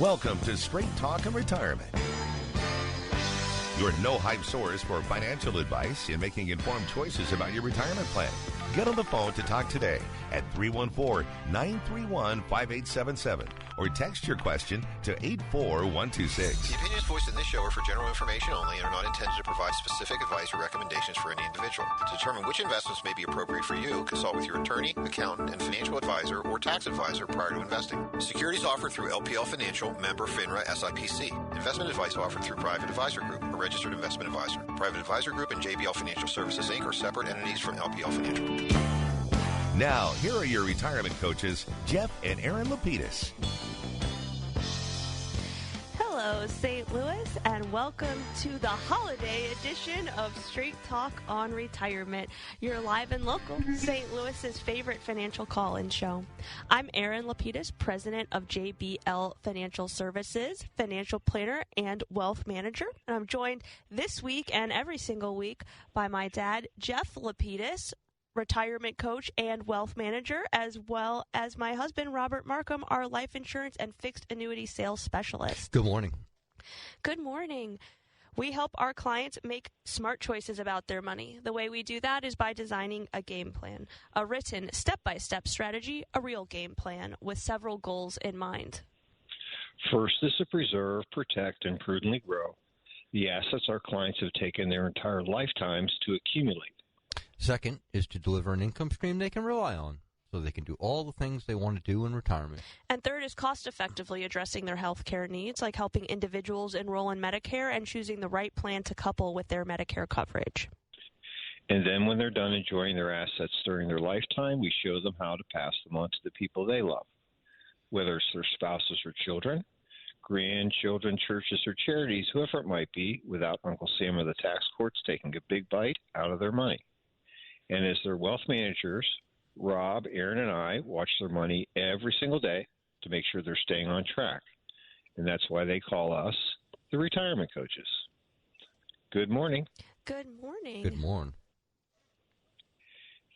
Welcome to Straight Talk and Retirement, your no-hype source for financial advice and making informed choices about your retirement plan. Get on the phone to talk today at 314-931-5877 or text your question to 84126. The opinions voiced in this show are for general information only and are not intended to provide specific advice or recommendations for any individual. To determine which investments may be appropriate for you, consult with your attorney, accountant, and financial advisor or tax advisor prior to investing. Securities offered through LPL Financial, member FINRA SIPC. Investment advice offered through Private Advisor Group, a registered investment advisor. Private Advisor Group and JBL Financial Services, Inc. are separate entities from LPL Financial. Now, here are your retirement coaches, Jeff and Erin Lapidus. Hello, St. Louis, and welcome to the holiday edition of Straight Talk on Retirement, your live and local St. Louis's favorite financial call-in show. I'm Erin Lapidus, president of JBL Financial Services, financial planner and wealth manager, and I'm joined this week and every single week by my dad, Jeff Lapidus, retirement coach and wealth manager, as well as my husband, Robert Marcum, our life insurance and fixed annuity sales specialist. Good morning. Good morning. We help our clients make smart choices about their money. The way we do that is by designing a game plan, a written step-by-step strategy, a real game plan with several goals in mind. First is to preserve, protect, and prudently grow the assets our clients have taken their entire lifetimes to accumulate. Second is to deliver an income stream they can rely on so they can do all the things they want to do in retirement. And third is cost-effectively addressing their health care needs, like helping individuals enroll in Medicare and choosing the right plan to couple with their Medicare coverage. And then when they're done enjoying their assets during their lifetime, we show them how to pass them on to the people they love, whether it's their spouses or children, grandchildren, churches, or charities, whoever it might be, without Uncle Sam or the tax courts taking a big bite out of their money. And as their wealth managers, Rob, Erin, and I watch their money every single day to make sure they're staying on track. And that's why they call us the retirement coaches. Good morning. Good morning. Good morning.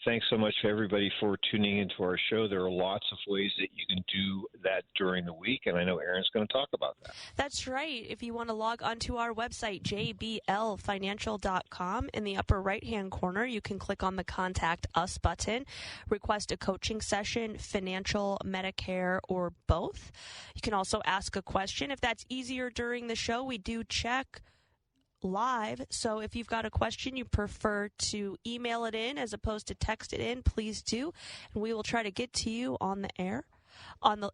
Thanks so much for everybody for tuning into our show. There are lots of ways that you can do that during the week, and I know Erin's going to talk about that. That's right. If you want to log onto our website, jblfinancial.com, in the upper right-hand corner, you can click on the Contact Us button, request a coaching session, financial, Medicare, or both. You can also ask a question. If that's easier during the show, we do check live, so if you've got a question you prefer to email it in as opposed to text it in, please do, and we will try to get to you on the air.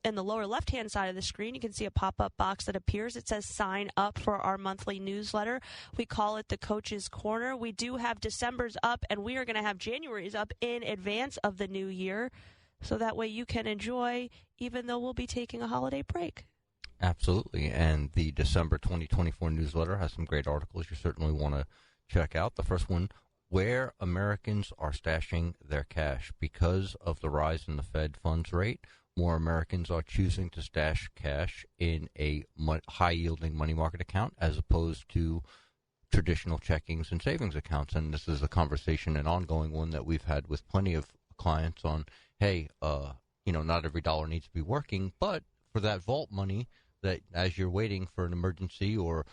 In the lower left-hand side of the screen, you can see a pop-up box that appears. It says sign up for our monthly newsletter. We call it the Coach's Corner. We do have December's up, and we are going to have January's up in advance of the new year, so that way you can enjoy, even though we'll be taking a holiday break. Absolutely, and the December 2024 newsletter has some great articles you certainly want to check out. The first one, where Americans are stashing their cash. Because of the rise in the Fed funds rate, more Americans are choosing to stash cash in a high-yielding money market account as opposed to traditional checkings and savings accounts. And this is a conversation, an ongoing one that we've had with plenty of clients on, hey, not every dollar needs to be working, but for that vault money, that as you're waiting for an emergency or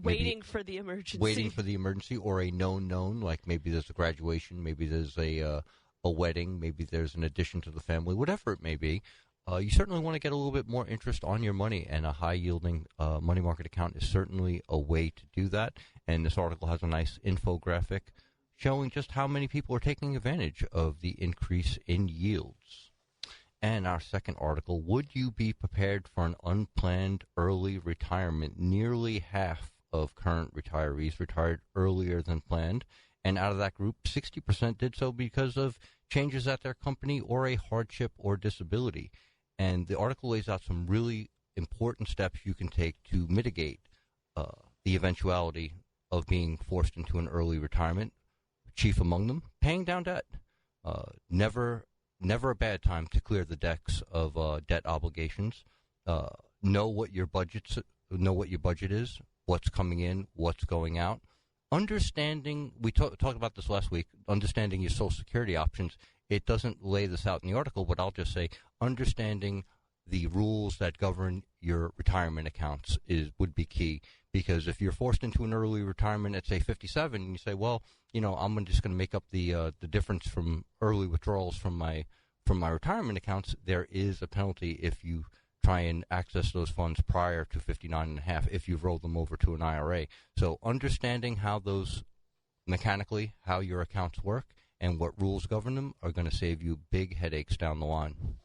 waiting for the emergency or a known, like maybe there's a graduation, maybe there's a wedding, maybe there's an addition to the family, whatever it may be, you certainly want to get a little bit more interest on your money, and a high-yielding money market account is certainly a way to do that. And this article has a nice infographic showing just how many people are taking advantage of the increase in yields. And our second article, would you be prepared for an unplanned early retirement? Nearly half of current retirees retired earlier than planned. And out of that group, 60% did so because of changes at their company or a hardship or disability. And the article lays out some really important steps you can take to mitigate the eventuality of being forced into an early retirement. Chief among them, paying down debt. Never a bad time to clear the decks of debt obligations. Know what your budget is, what's coming in, what's going out. Understanding, we talked about this last week, understanding your Social Security options. It doesn't lay this out in the article, but I'll just say understanding the rules that govern your retirement accounts would be key. Because if you're forced into an early retirement at, say, 57, and you say, well, I'm just going to make up the difference from early withdrawals from my retirement accounts, there is a penalty if you try and access those funds prior to 59 and a half if you've rolled them over to an IRA. So understanding how those mechanically, how your accounts work and what rules govern them are going to save you big headaches down the line.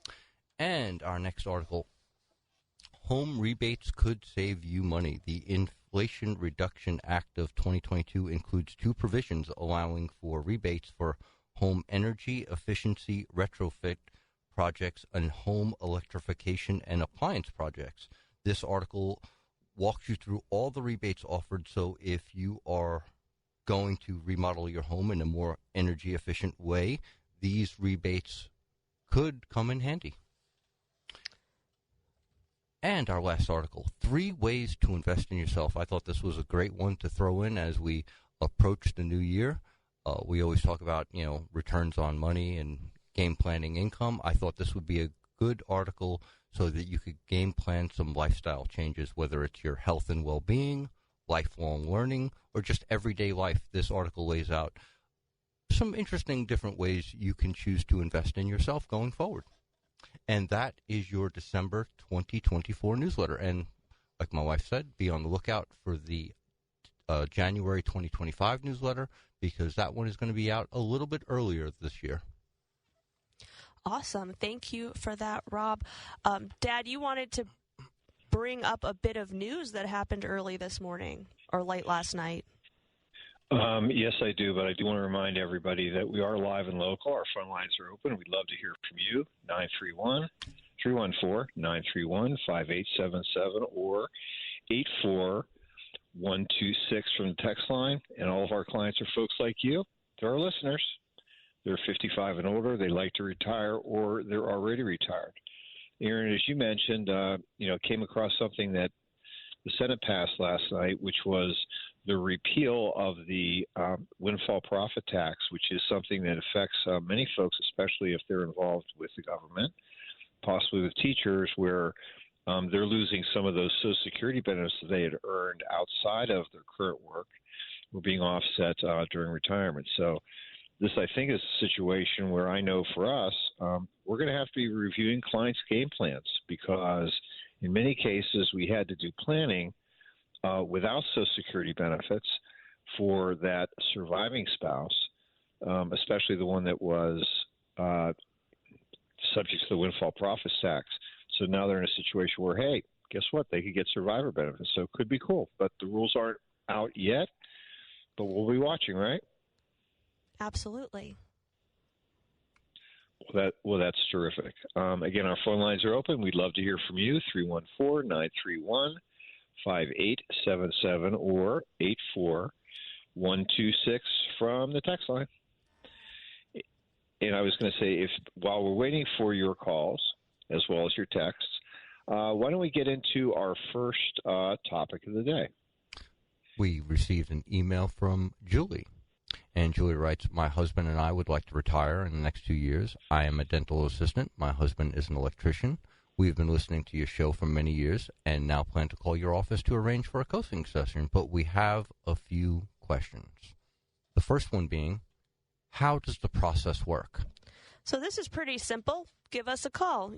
And our next article, home rebates could save you money. The Inflation Reduction Act of 2022 includes 2 provisions allowing for rebates for home energy efficiency retrofit projects and home electrification and appliance projects. This article walks you through all the rebates offered, so if you are going to remodel your home in a more energy efficient way, these rebates could come in handy. And our last article, 3 ways to invest in yourself. I thought this was a great one to throw in as we approach the new year. We always talk about, returns on money and game planning income. I thought this would be a good article so that you could game plan some lifestyle changes, whether it's your health and well-being, lifelong learning, or just everyday life. This article lays out some interesting different ways you can choose to invest in yourself going forward. And that is your December 2024 newsletter. And like my wife said, be on the lookout for the January 2025 newsletter, because that one is going to be out a little bit earlier this year. Awesome. Thank you for that, Rob. Dad, you wanted to bring up a bit of news that happened early this morning or late last night. Yes, I do, but I do want to remind everybody that we are live and local. Our phone lines are open. We'd love to hear from you, 931-314-931-5877 or 84126 from the text line. And all of our clients are folks like you. They're our listeners. They're 55 and older. They like to retire, or they're already retired. Erin, as you mentioned, came across something that the Senate passed last night, which was the repeal of the windfall profit tax, which is something that affects many folks, especially if they're involved with the government, possibly with teachers, where they're losing some of those Social Security benefits that they had earned outside of their current work were being offset during retirement. So this, I think, is a situation where I know for us, we're going to have to be reviewing clients' game plans, because in many cases we had to do planning without Social Security benefits for that surviving spouse, especially the one that was subject to the windfall profits tax. So now they're in a situation where, hey, guess what? They could get survivor benefits. So it could be cool. But the rules aren't out yet, but we'll be watching, right? Absolutely. Well, that's terrific. Again, our phone lines are open. We'd love to hear from you, 314-931-5877 or 84126 from the text line. And I was going to say, while we're waiting for your calls as well as your texts, why don't we get into our first topic of the day? We received an email from Julie. And Julie writes, my husband and I would like to retire in the next 2 years. I am a dental assistant. My husband is an electrician. We've been listening to your show for many years and now plan to call your office to arrange for a coaching session. But we have a few questions. The first one being, how does the process work? So this is pretty simple. Give us a call.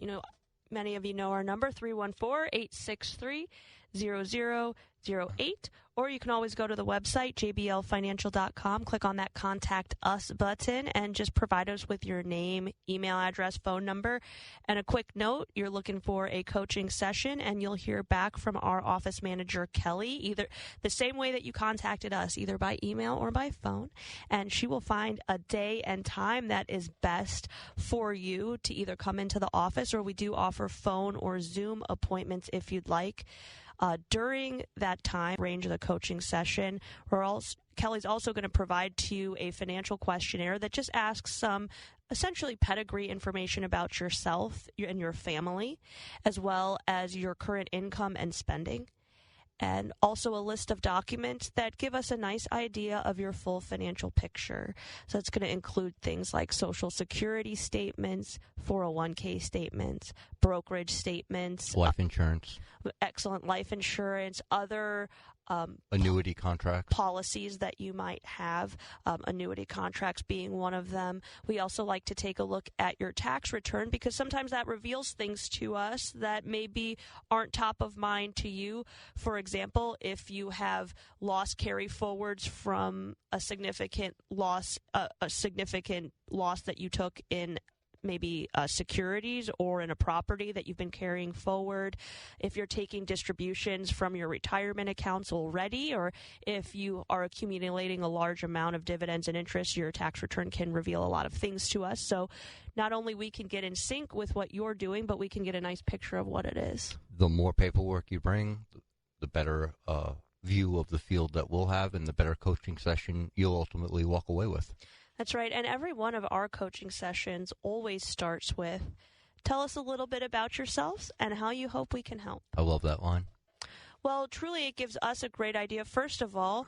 Many of you know our number, 314-863-0008. Or you can always go to the website, jblfinancial.com, click on that Contact Us button, and just provide us with your name, email address, phone number. And a quick note, you're looking for a coaching session, and you'll hear back from our office manager, Kelly, either the same way that you contacted us, either by email or by phone. And she will find a day and time that is best for you to either come into the office, or we do offer phone or Zoom appointments if you'd like. During that time range of the coaching session, Kelly's also going to provide to you a financial questionnaire that just asks some essentially pedigree information about yourself and your family, as well as your current income and spending. and also a list of documents that give us a nice idea of your full financial picture. So it's going to include things like Social Security statements, 401k statements, brokerage statements, life insurance, excellent life insurance, other annuity contracts, policies that you might have, annuity contracts being one of them. We also like to take a look at your tax return because sometimes that reveals things to us that maybe aren't top of mind to you. For example, if you have loss carry forwards from a significant loss that you took in maybe securities or in a property that you've been carrying forward, if you're taking distributions from your retirement accounts already, or if you are accumulating a large amount of dividends and interest, your tax return can reveal a lot of things to us. So not only we can get in sync with what you're doing, but we can get a nice picture of what it is. The more paperwork you bring, the better view of the field that we'll have and the better coaching session you'll ultimately walk away with. That's right. And every one of our coaching sessions always starts with, tell us a little bit about yourselves and how you hope we can help. I love that line. Well, truly, it gives us a great idea. First of all,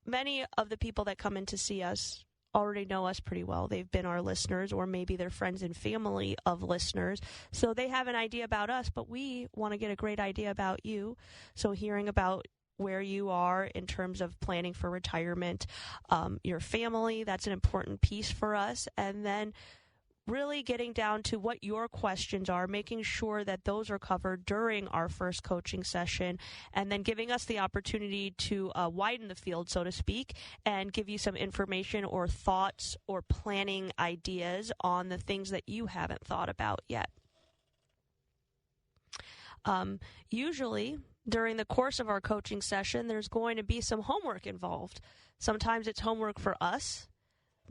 many of the people that come in to see us already know us pretty well. They've been our listeners, or maybe they're friends and family of listeners. So they have an idea about us, but we want to get a great idea about you. So hearing about where you are in terms of planning for retirement, your family, that's an important piece for us. And then really getting down to what your questions are, making sure that those are covered during our first coaching session, and then giving us the opportunity to widen the field, so to speak, and give you some information or thoughts or planning ideas on the things that you haven't thought about yet. Usually, during the course of our coaching session, there's going to be some homework involved. Sometimes it's homework for us.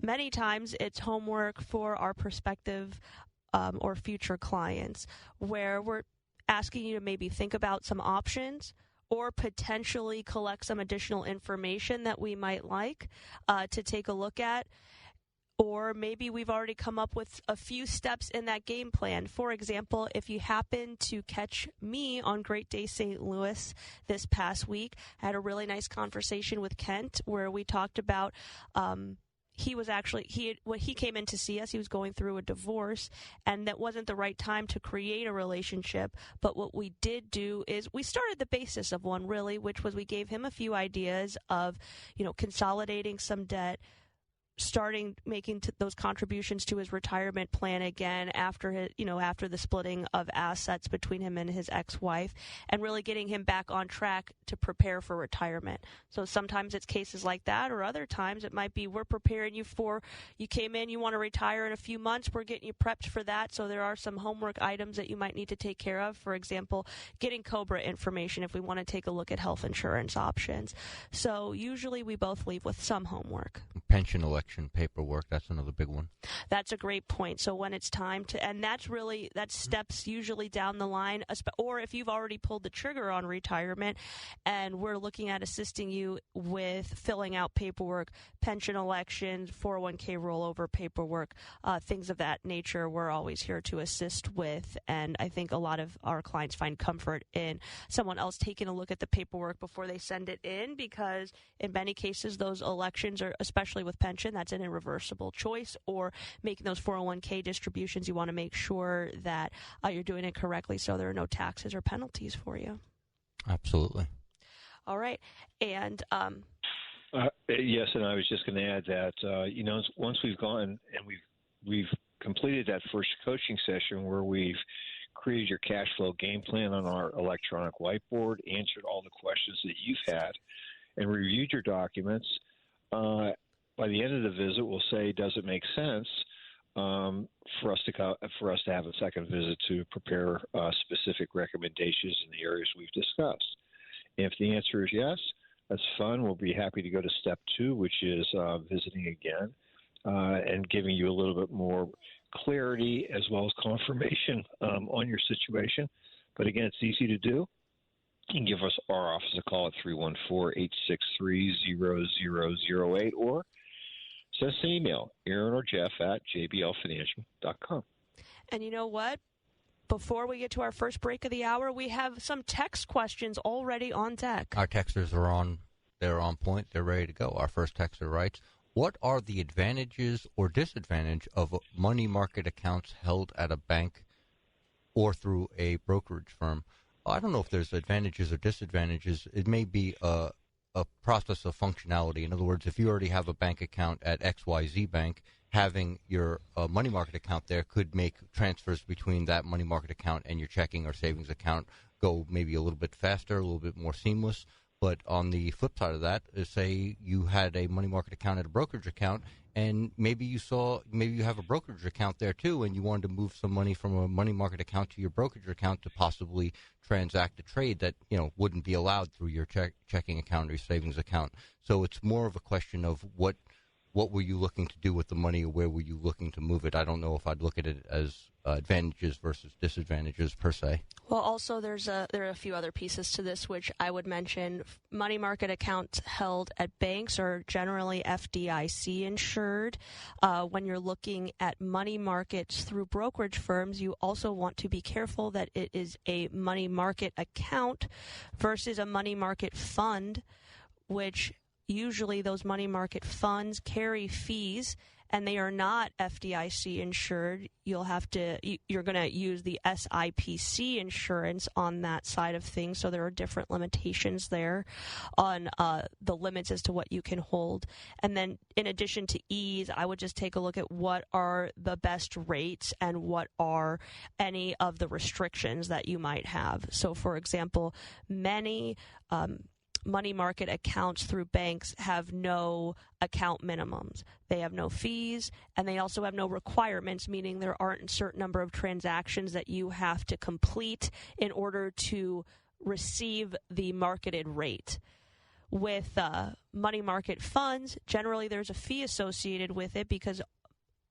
Many times it's homework for our prospective or future clients, where we're asking you to maybe think about some options or potentially collect some additional information that we might like to take a look at. Or maybe we've already come up with a few steps in that game plan. For example, if you happen to catch me on Great Day St. Louis this past week, I had a really nice conversation with Kent where we talked about when he came in to see us, he was going through a divorce, and that wasn't the right time to create a relationship. But what we did do is we started the basis of one, really, which was we gave him a few ideas of, consolidating some debt, starting making those contributions to his retirement plan again after the splitting of assets between him and his ex-wife, and really getting him back on track to prepare for retirement. So sometimes it's cases like that, or other times it might be we're preparing you you came in, you want to retire in a few months, we're getting you prepped for that. So there are some homework items that you might need to take care of. For example, getting COBRA information if we want to take a look at health insurance options. So usually we both leave with some homework. Pension election paperwork, that's another big one. That's a great point. So when it's time to, and that's steps usually down the line, or if you've already pulled the trigger on retirement and we're looking at assisting you with filling out paperwork, pension elections, 401k rollover paperwork, things of that nature, we're always here to assist with. And I think a lot of our clients find comfort in someone else taking a look at the paperwork before they send it in, because in many cases those elections are, especially with pension, that's an irreversible choice, or making those 401k distributions, you want to make sure that you're doing it correctly so there are no taxes or penalties for you. Absolutely. All right. And yes, and I was just going to add that once we've gone and we've completed that first coaching session where we've created your cash flow game plan on our electronic whiteboard, answered all the questions that you've had, and reviewed your documents, by the end of the visit, we'll say, does it make sense for us to have a second visit to prepare specific recommendations in the areas we've discussed? If the answer is yes, that's fun. We'll be happy to go to step 2, which is visiting again and giving you a little bit more clarity as well as confirmation on your situation. But again, it's easy to do. You can give us our office a call at 314-863-0008 or send us an email, Erin or Jeff at jblfinancial.com. And you know what? Before we get to our first break of the hour, we have some text questions already on deck. Our texters are on. They're on point. They're ready to go. Our first texter writes, what are the advantages or disadvantage of money market accounts held at a bank or through a brokerage firm? I don't know if there's advantages or disadvantages. It may be a process of functionality. In other words, if you already have a bank account at XYZ Bank, having your money market account there could make transfers between that money market account and your checking or savings account go maybe a little bit faster, a little bit more seamless. But on the flip side of that, say you had a money market account at a brokerage account, and maybe you have a brokerage account there too, and you wanted to move some money from a money market account to your brokerage account to possibly transact a trade that wouldn't be allowed through your checking account or your savings account. So it's more of a question of what were you looking to do with the money, or where were you looking to move it? I don't know if I'd look at it as advantages versus disadvantages per se. Well, also there are a few other pieces to this which I would mention. Money market accounts held at banks are generally FDIC insured. When you're looking at money markets through brokerage firms, you also want to be careful that it is a money market account versus a money market fund, which usually those money market funds carry fees, and they are not FDIC insured. You're going to use the SIPC insurance on that side of things. So there are different limitations there on the limits as to what you can hold. And then in addition to ease, I would just take a look at what are the best rates and what are any of the restrictions that you might have. So for example, many money market accounts through banks have no account minimums. They have no fees, and they also have no requirements, meaning there aren't a certain number of transactions that you have to complete in order to receive the marketed rate. With money market funds, generally there's a fee associated with it because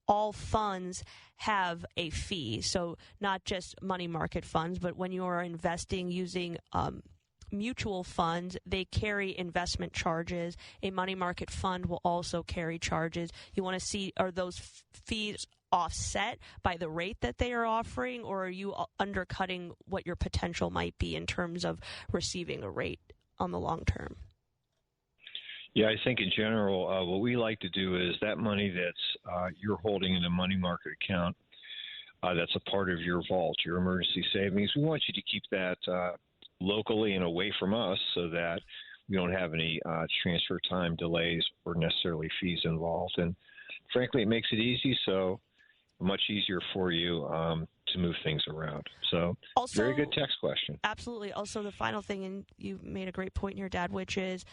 all funds have a fee. So not just money market funds, but when you are investing using mutual funds, they carry investment charges. A money market fund will also carry charges. You want to see, are those fees offset by the rate that they are offering, or are you undercutting what your potential might be in terms of receiving a rate on the long term? Yeah, I think in general, what we like to do is that money that's you're holding in a money market account, that's a part of your vault, your emergency savings. We want you to keep that locally and away from us so that we don't have any transfer time delays or necessarily fees involved. And frankly, it makes it easy, so much easier for you to move things around. So also, very good text question. Absolutely. Also, the final thing, and you made a great point here, Dad, which is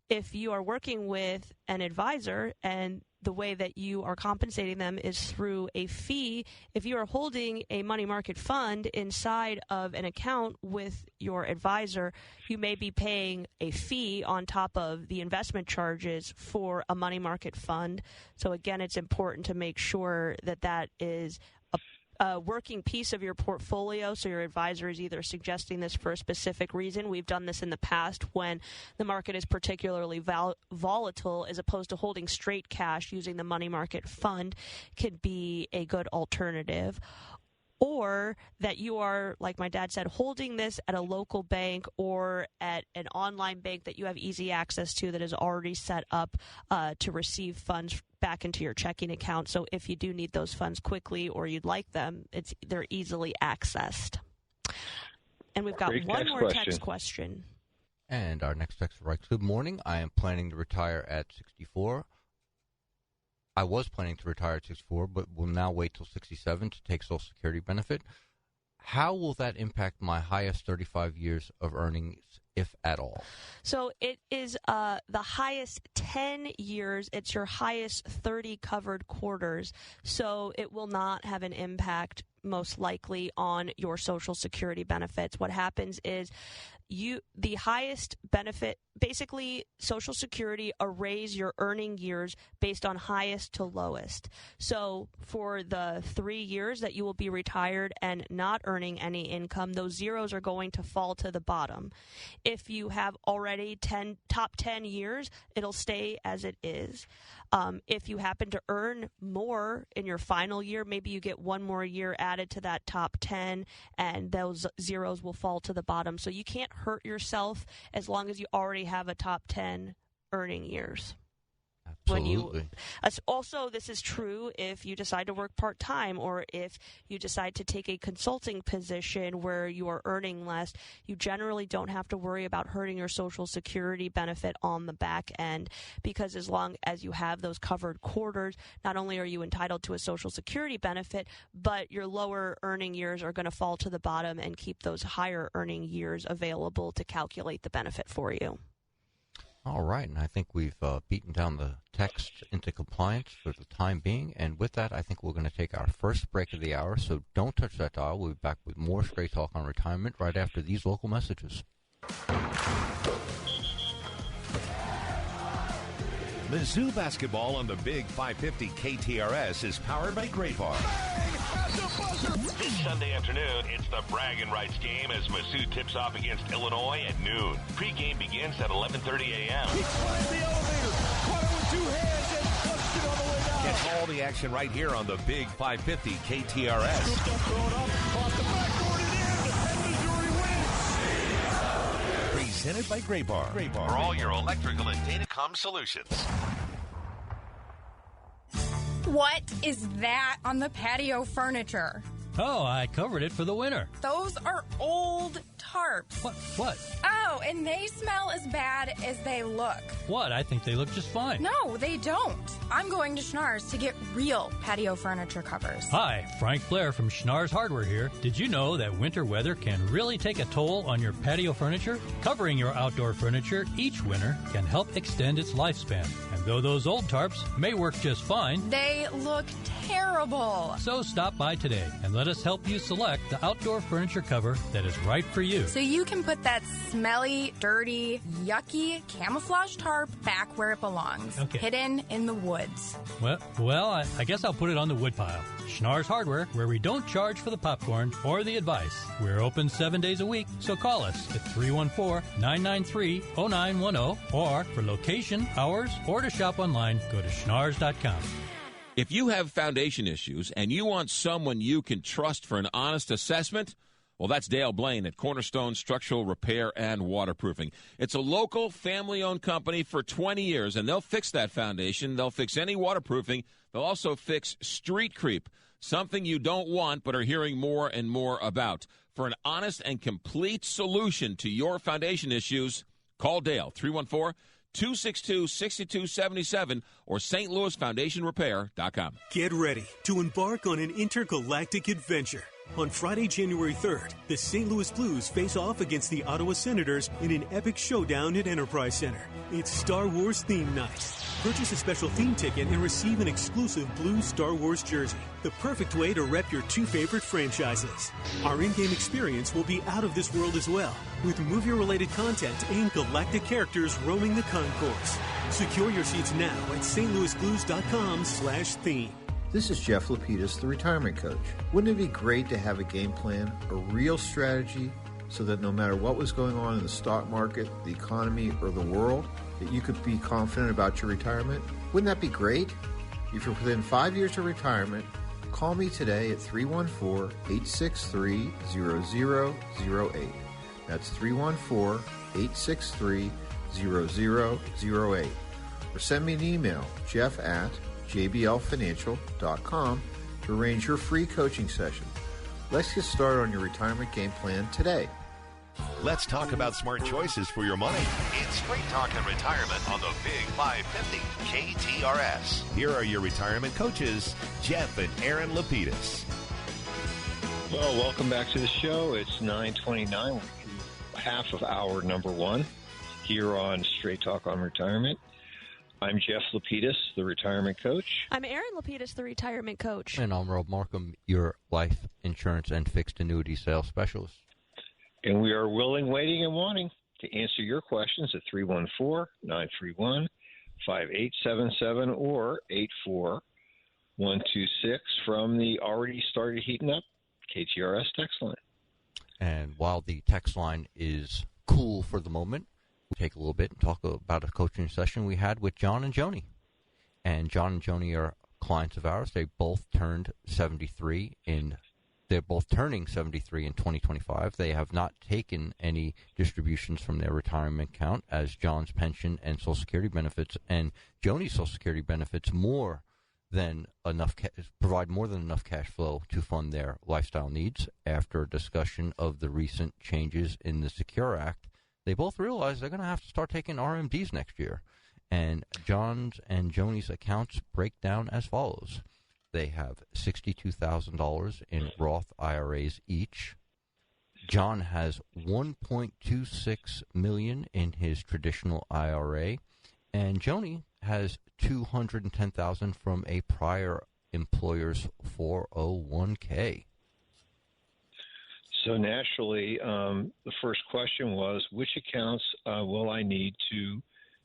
if you are working with an advisor and the way that you are compensating them is through a fee, if you are holding a money market fund inside of an account with your advisor, you may be paying a fee on top of the investment charges for a money market fund. So again, it's important to make sure that that is a working piece of your portfolio, so your advisor is either suggesting this for a specific reason. We've done this in the past when the market is particularly volatile, as opposed to holding straight cash. Using the money market fund could be a good alternative. Or that you are, like my dad said, holding this at a local bank or at an online bank that you have easy access to that is already set up to receive funds back into your checking account. So if you do need those funds quickly or you'd like them, they're easily accessed. And we've got one more text question. And our next text writes, good morning. I am planning to retire at 64. I was planning to retire at 64, but will now wait till 67 to take Social Security benefit. How will that impact my highest 35 years of earnings, if at all? So it is the highest 10 years. It's your highest 30 covered quarters. So it will not have an impact, most likely, on your Social Security benefits. What happens is the highest benefit, basically Social Security arrays your earning years based on highest to lowest. So for the 3 years that you will be retired and not earning any income, those zeros are going to fall to the bottom. If you have already top 10 years, it'll stay as it is. If you happen to earn more in your final year, maybe you get one more year added to that top 10, and those zeros will fall to the bottom. So you can't hurt yourself as long as you already have a top 10 earning years. Absolutely. Also, this is true if you decide to work part-time, or if you decide to take a consulting position where you are earning less. You generally don't have to worry about hurting your Social Security benefit on the back end, because as long as you have those covered quarters, not only are you entitled to a Social Security benefit, but your lower earning years are going to fall to the bottom and keep those higher earning years available to calculate the benefit for you. All right, and I think we've beaten down the text into compliance for the time being. And with that, I think we're going to take our first break of the hour. So don't touch that dial. We'll be back with more Straight Talk on Retirement right after these local messages. Mizzou basketball on the Big 550 KTRS is powered by Great Bar. This Sunday afternoon, it's the bragging rights game as Mizzou tips off against Illinois at noon. Pre-game begins at 11:30 a.m. He climbed the elevator, caught it with 2 hands, and punched it on the way down. Get all the action right here on the Big 550 KTRS. Scooped up, thrown up, off the backboard and in, and Missouri wins. Presented by Great Bar. For all your electrical and datacom solutions. What is that on the patio furniture? Oh, I covered it for the winter. Those are old tarps. What? Oh, and they smell as bad as they look. What? I think they look just fine. No, they don't. I'm going to Schnarr's to get real patio furniture covers. Hi, Frank Blair from Schnarr's Hardware here. Did you know that winter weather can really take a toll on your patio furniture? Covering your outdoor furniture each winter can help extend its lifespan. And though those old tarps may work just fine, they look terrible. So stop by today and let us help you select the outdoor furniture cover that is right for you. So you can put that smelly, dirty, yucky camouflage tarp back where it belongs, hidden in the woods. Well, I guess I'll put it on the woodpile. Schnarr's Hardware, where we don't charge for the popcorn or the advice. We're open 7 days a week, so call us at 314-993-0910, or for location, hours, or to shop online, go to schnarrs.com. If you have foundation issues and you want someone you can trust for an honest assessment, well, that's Dale Blaine at Cornerstone Structural Repair and Waterproofing. It's a local, family-owned company for 20 years, and they'll fix that foundation. They'll fix any waterproofing. They'll also fix street creep, something you don't want but are hearing more and more about. For an honest and complete solution to your foundation issues, call Dale, 314-262-6277 or stlouisfoundationrepair.com. Get ready to embark on an intergalactic adventure. On Friday, January 3rd, the St. Louis Blues face off against the Ottawa Senators in an epic showdown at Enterprise Center. It's Star Wars theme night. Purchase a special theme ticket and receive an exclusive blue Star Wars jersey, the perfect way to rep your 2 favorite franchises. Our in-game experience will be out of this world as well, with movie-related content and galactic characters roaming the concourse. Secure your seats now at stlouisblues.com/theme. This is Jeff Lapidus, the retirement coach. Wouldn't it be great to have a game plan, a real strategy, so that no matter what was going on in the stock market, the economy, or the world, that you could be confident about your retirement? Wouldn't that be great? If you're within 5 years of retirement, call me today at 314-863-0008. That's 314-863-0008. Or send me an email, jeff@jblfinancial.com, to arrange your free coaching session. Let's get started on your retirement game plan today. Let's talk about smart choices for your money. It's Straight Talk and Retirement on the Big 550 KTRS. Here are your retirement coaches, Jeff and Erin Lapidus. Well, welcome back to the show. It's 9:29, half of hour number 1 here on Straight Talk on Retirement. I'm Jeff Lapidus, the retirement coach. I'm Erin Lapidus, the retirement coach. And I'm Robert Marcum, your life insurance and fixed annuity sales specialist. And we are willing, waiting, and wanting to answer your questions at 314-931-5877 or 84126 from the already started heating up KTRS text line. And while the text line is cool for the moment, we'll take a little bit and talk about a coaching session we had with John and Joni. and John and Joni are clients of ours. They both turned 73 They're both turning 73 in 2025. They have not taken any distributions from their retirement account, as John's pension and Social Security benefits and Joni's Social Security benefits provide more than enough cash flow to fund their lifestyle needs. After a discussion of the recent changes in the Secure Act, they both realize they're going to have to start taking RMDs next year. And John's and Joni's accounts break down as follows. They have $62,000 in Roth IRAs each. John has $1.26 million in his traditional IRA, and Joni has $210,000 from a prior employer's 401k. So naturally, the first question was, which accounts will I need to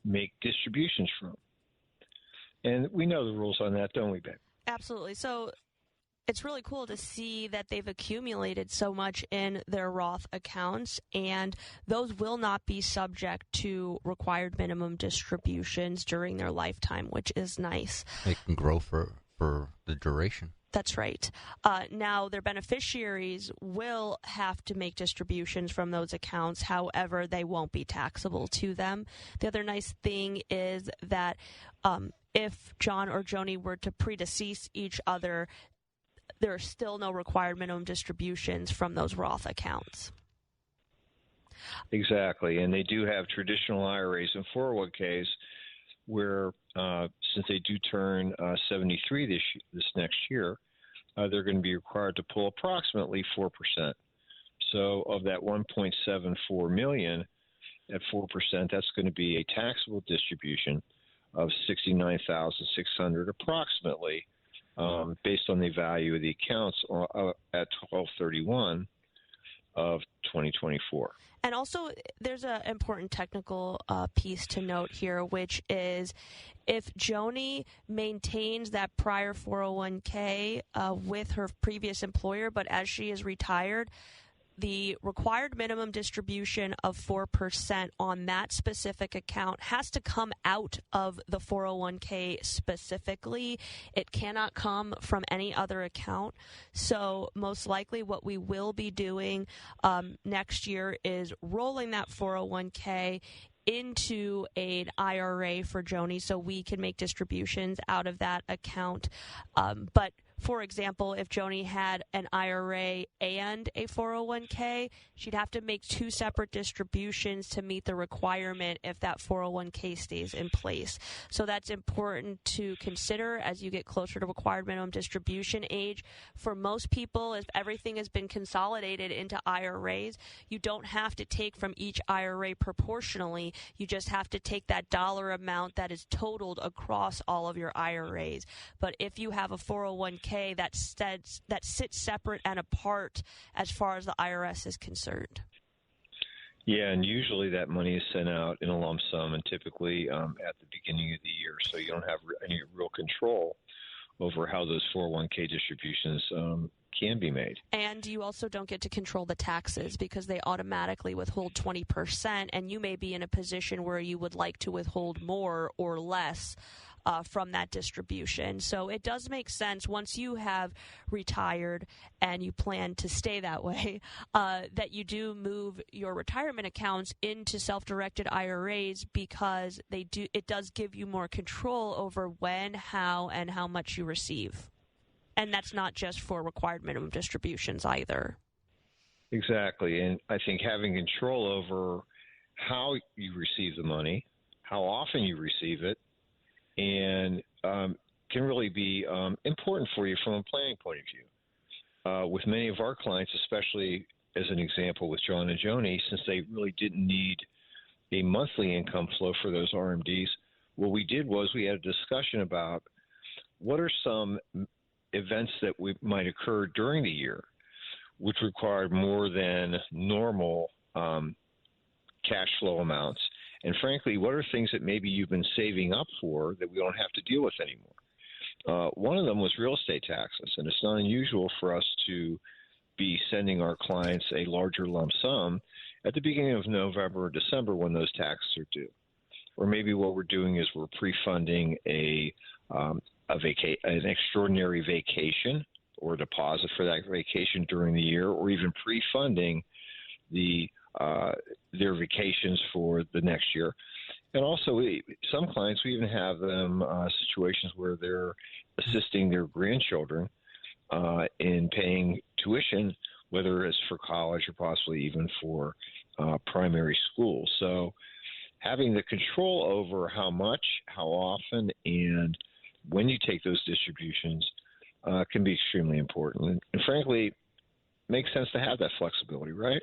make distributions from? And we know the rules on that, don't we, babe? Absolutely. So it's really cool to see that they've accumulated so much in their Roth accounts, and those will not be subject to required minimum distributions during their lifetime, which is nice. They can grow for the duration. That's right. Now, their beneficiaries will have to make distributions from those accounts. However, they won't be taxable to them. The other nice thing is that if John or Joni were to predecease each other, there are still no required minimum distributions from those Roth accounts. Exactly. And they do have traditional IRAs and 401ks where, since they do turn 73 this next year, they're going to be required to pull approximately 4%. So of that $1.74 million at 4%, that's going to be a taxable distribution of $69,600 approximately, based on the value of the accounts at 12/31 of 2024. And also, there's an important technical piece to note here, which is if Joni maintains that prior 401k with her previous employer, but as she is retired, the required minimum distribution of 4% on that specific account has to come out of the 401k specifically. It cannot come from any other account. So most likely what we will be doing next year is rolling that 401k into an IRA for Joni so we can make distributions out of that account. But for example, if Joni had an IRA and a 401k, she'd have to make two separate distributions to meet the requirement if that 401k stays in place. So that's important to consider as you get closer to required minimum distribution age. For most people, if everything has been consolidated into IRAs, you don't have to take from each IRA proportionally. You just have to take that dollar amount that is totaled across all of your IRAs. But if you have a 401k that sits separate and apart as far as the IRS is concerned. Yeah, and usually that money is sent out in a lump sum and typically at the beginning of the year, so you don't have any real control over how those 401k distributions can be made. And you also don't get to control the taxes because they automatically withhold 20%, and you may be in a position where you would like to withhold more or less from that distribution. So it does make sense once you have retired and you plan to stay that way, that you do move your retirement accounts into self-directed IRAs because it does give you more control over when, how, and how much you receive. And that's not just for required minimum distributions either. Exactly. And I think having control over how you receive the money, how often you receive it, and can really be important for you from a planning point of view. With many of our clients, especially as an example with John and Joni, since they really didn't need a monthly income flow for those RMDs, what we did was we had a discussion about what are some events that might occur during the year which required more than normal cash flow amounts. And frankly, what are things that maybe you've been saving up for that we don't have to deal with anymore? One of them was real estate taxes, and it's not unusual for us to be sending our clients a larger lump sum at the beginning of November or December when those taxes are due. or maybe what we're doing is we're pre-funding an extraordinary vacation or deposit for that vacation during the year, or even pre-funding their vacations for the next year. And also, some clients, we even have them situations where they're assisting their grandchildren in paying tuition, whether it's for college or possibly even for primary school. So having the control over how much, how often, and when you take those distributions can be extremely important. And frankly, it makes sense to have that flexibility, right?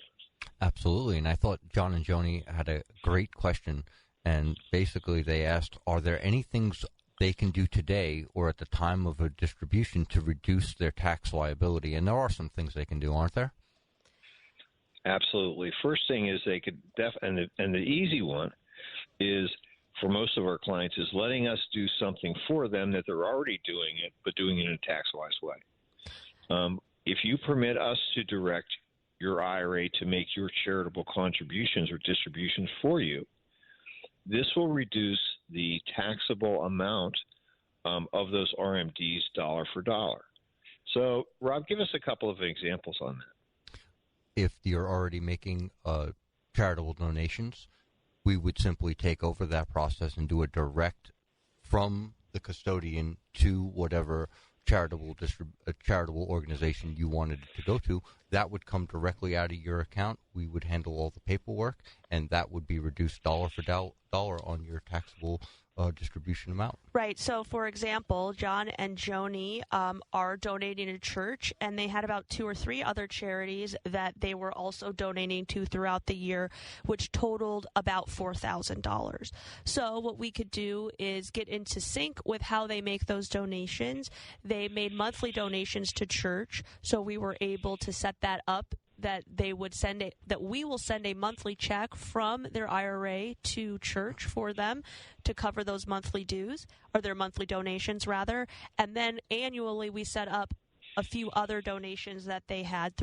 Absolutely. And I thought John and Joni had a great question. And basically they asked, are there any things they can do today or at the time of a distribution to reduce their tax liability? And there are some things they can do, aren't there? Absolutely. First thing is they could and the easy one is, for most of our clients, is letting us do something for them that they're already doing it, but doing it in a tax-wise way. If you permit us to direct your IRA to make your charitable contributions or distributions for you, this will reduce the taxable amount of those RMDs dollar for dollar. So, Rob, give us a couple of examples on that. If you're already making charitable donations, we would simply take over that process and do a direct from the custodian to whatever charitable organization you wanted it to go to. That would come directly out of your account. We would handle all the paperwork, and that would be reduced dollar for dollar on your taxable distribution amount. Right. So, for example, John and Joni are donating to church, and they had about 2 or 3 other charities that they were also donating to throughout the year, which totaled about $4,000. So what we could do is get into sync with how they make those donations. They made monthly donations to church, so we were able to set that up, that they would we will send a monthly check from their IRA to church for them to cover those monthly dues, or their monthly donations rather. And then annually we set up a few other donations that they had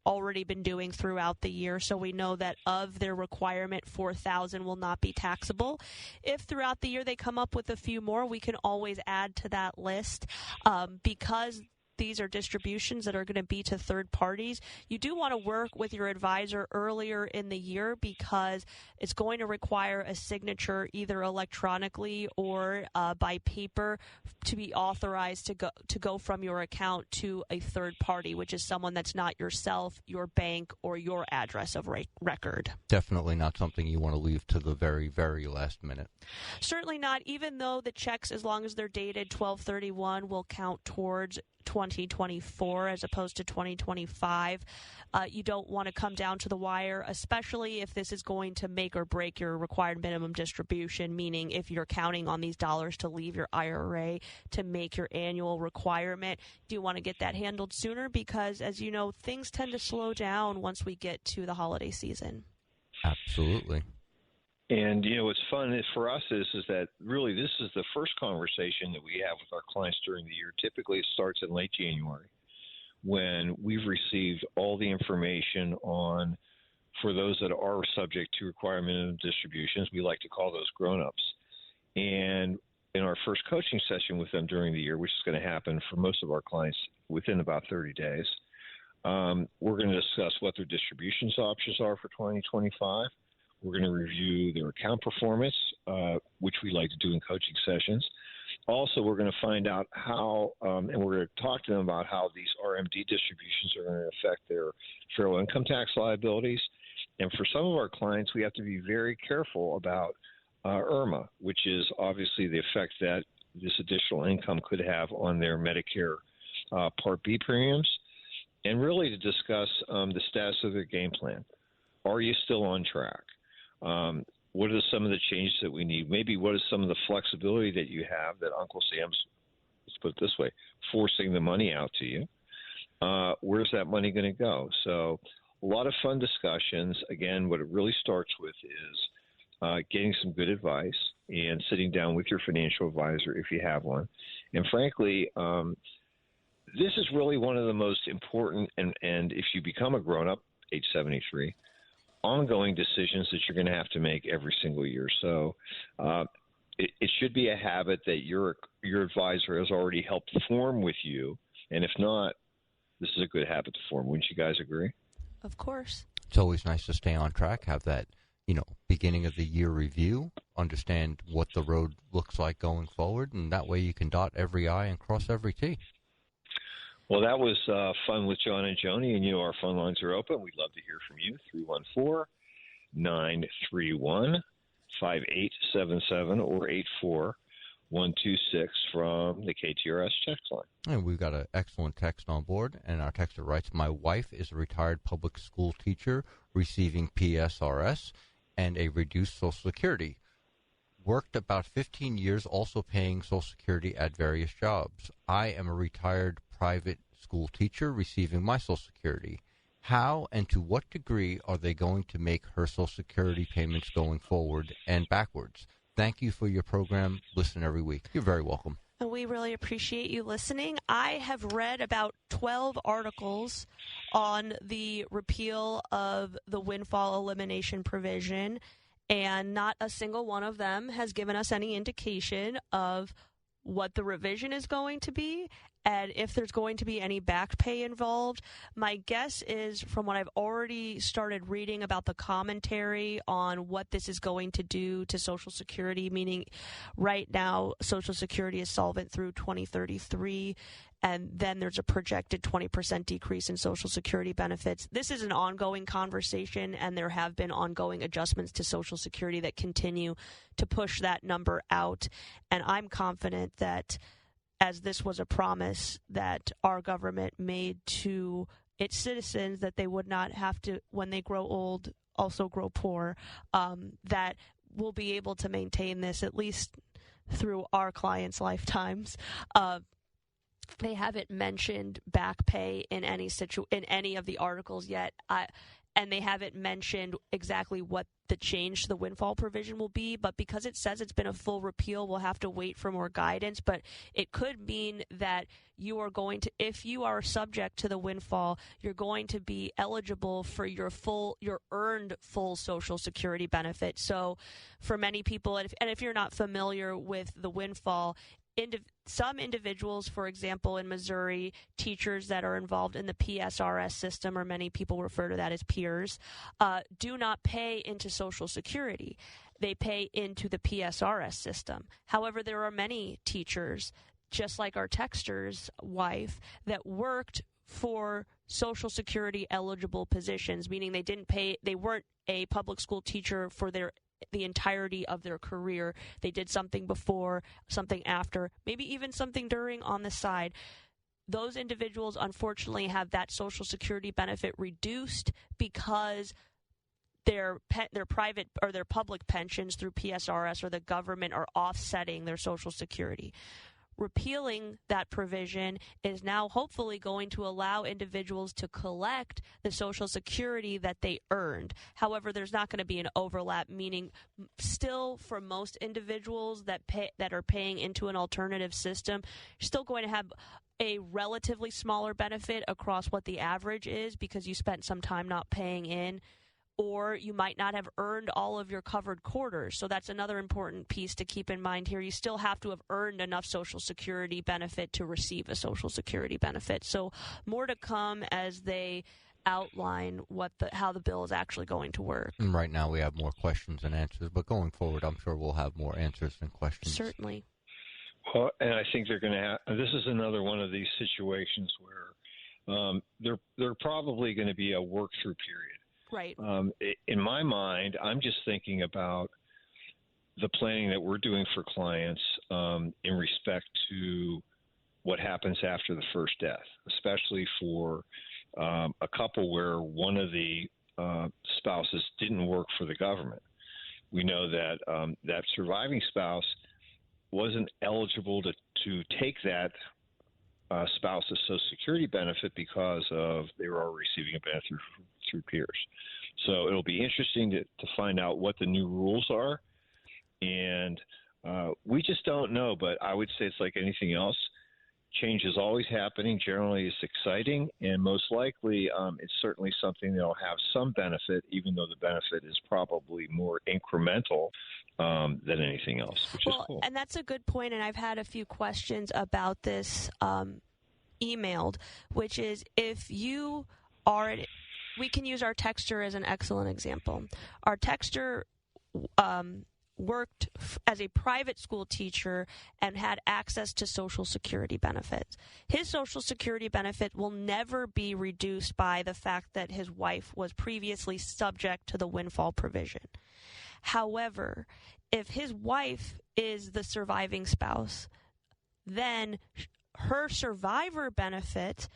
already been doing throughout the year. So we know that of their requirement, $4,000 will not be taxable. If throughout the year they come up with a few more, we can always add to that list, because these are distributions that are going to be to third parties. You do want to work with your advisor earlier in the year, because it's going to require a signature either electronically or by paper to be authorized to go from your account to a third party, which is someone that's not yourself, your bank, or your address of record. Definitely not something you want to leave to the very, very last minute. Certainly not, even though the checks, as long as they're dated 12/31, will count towards 2024 as opposed to 2025. You don't want to come down to the wire, especially if this is going to make or break your required minimum distribution, meaning if you're counting on these dollars to leave your IRA to make your annual requirement. Do you want to get that handled sooner? Because, as you know, things tend to slow down once we get to the holiday season. Absolutely. And, what's fun for us is that really this is the first conversation that we have with our clients during the year. Typically it starts in late January, when we've received all the information on, for those that are subject to required minimum distributions, we like to call those grown-ups. And in our first coaching session with them during the year, which is going to happen for most of our clients within about 30 days, we're going to discuss what their distributions options are for 2025. We're going to review their account performance, which we like to do in coaching sessions. Also, we're going to find out how, and we're going to talk to them about how these RMD distributions are going to affect their federal income tax liabilities. And for some of our clients, we have to be very careful about IRMA, which is obviously the effect that this additional income could have on their Medicare Part B premiums, and really to discuss the status of their game plan. Are you still on track? What are some of the changes that we need? Maybe what is some of the flexibility that you have that Uncle Sam's, let's put it this way, forcing the money out to you? Where's that money going to go? So a lot of fun discussions. Again, what it really starts with is getting some good advice and sitting down with your financial advisor if you have one. And frankly, this is really one of the most important, and if you become a grown-up, age 73, ongoing decisions that you're going to have to make every single year. So it should be a habit that your advisor has already helped form with you. And if not, this is a good habit to form. Wouldn't you guys agree? Of course. It's always nice to stay on track, have that, beginning of the year review, understand what the road looks like going forward, and that way you can dot every I and cross every T. Well, that was fun with John and Joni, and our phone lines are open. We'd love to hear from you, 314-931-5877 or 84126 from the KTRS text line. And we've got an excellent text on board, and our texter writes, my wife is a retired public school teacher receiving PSRS and a reduced Social Security. Worked about 15 years also paying Social Security at various jobs. I am a retired private school teacher receiving my Social Security. How and to what degree are they going to make her Social Security payments going forward and backwards? Thank you for your program. Listen every week. You're very welcome. And we really appreciate you listening. I have read about 12 articles on the repeal of the windfall elimination provision, and not a single one of them has given us any indication of what the revision is going to be and if there's going to be any back pay involved. My guess is, from what I've already started reading about the commentary on what this is going to do to Social Security, meaning right now Social Security is solvent through 2033, and then there's a projected 20% decrease in Social Security benefits. This is an ongoing conversation, and there have been ongoing adjustments to Social Security that continue to push that number out. And I'm confident that, as this was a promise that our government made to its citizens, that they would not have to, when they grow old, also grow poor, that we'll be able to maintain this at least through our clients' lifetimes. They haven't mentioned back pay in any of the articles yet, and they haven't mentioned exactly what the change to the windfall provision will be. But because it says it's been a full repeal, we'll have to wait for more guidance. But it could mean that you are going to, if you are subject to the windfall, you're going to be eligible for your earned full Social Security benefit. So for many people, and if you're not familiar with the windfall, some individuals, for example, in Missouri, teachers that are involved in the PSRS system, or many people refer to that as peers, do not pay into Social Security. They pay into the PSRS system. However, there are many teachers, just like our texter's wife, that worked for Social Security eligible positions, meaning they weren't a public school teacher for the entirety of their career. They did something before, something after, maybe even something during on the side. Those individuals, unfortunately, have that Social Security benefit reduced because their private or their public pensions through PSRS or the government are offsetting their Social Security. Repealing that provision is now hopefully going to allow individuals to collect the Social Security that they earned. However, there's not going to be an overlap, meaning still for most individuals that are paying into an alternative system, you're still going to have a relatively smaller benefit across what the average is because you spent some time not paying in, or you might not have earned all of your covered quarters. So that's another important piece to keep in mind here. You still have to have earned enough Social Security benefit to receive a Social Security benefit. So more to come as they outline how the bill is actually going to work. And right now we have more questions than answers, but going forward I'm sure we'll have more answers than questions. Certainly. Well, and I think they're going to have, this is another one of these situations where they're probably going to be a work-through period. Right. In my mind, I'm just thinking about the planning that we're doing for clients in respect to what happens after the first death, especially for a couple where one of the spouses didn't work for the government. We know that that surviving spouse wasn't eligible to take that spouse's Social Security benefit because they were already receiving a benefit through peers. So it'll be interesting to find out what the new rules are. And we just don't know, but I would say it's like anything else. change is always happening. Generally, it's exciting, and most likely it's certainly something that will have some benefit, even though the benefit is probably more incremental than anything else, which is cool. And that's a good point, and I've had a few questions about this emailed, which is if you are – we can use our texter as an excellent example. Our texter worked as a private school teacher and had access to Social Security benefits. His Social Security benefit will never be reduced by the fact that his wife was previously subject to the windfall provision. However, if his wife is the surviving spouse, then her survivor benefit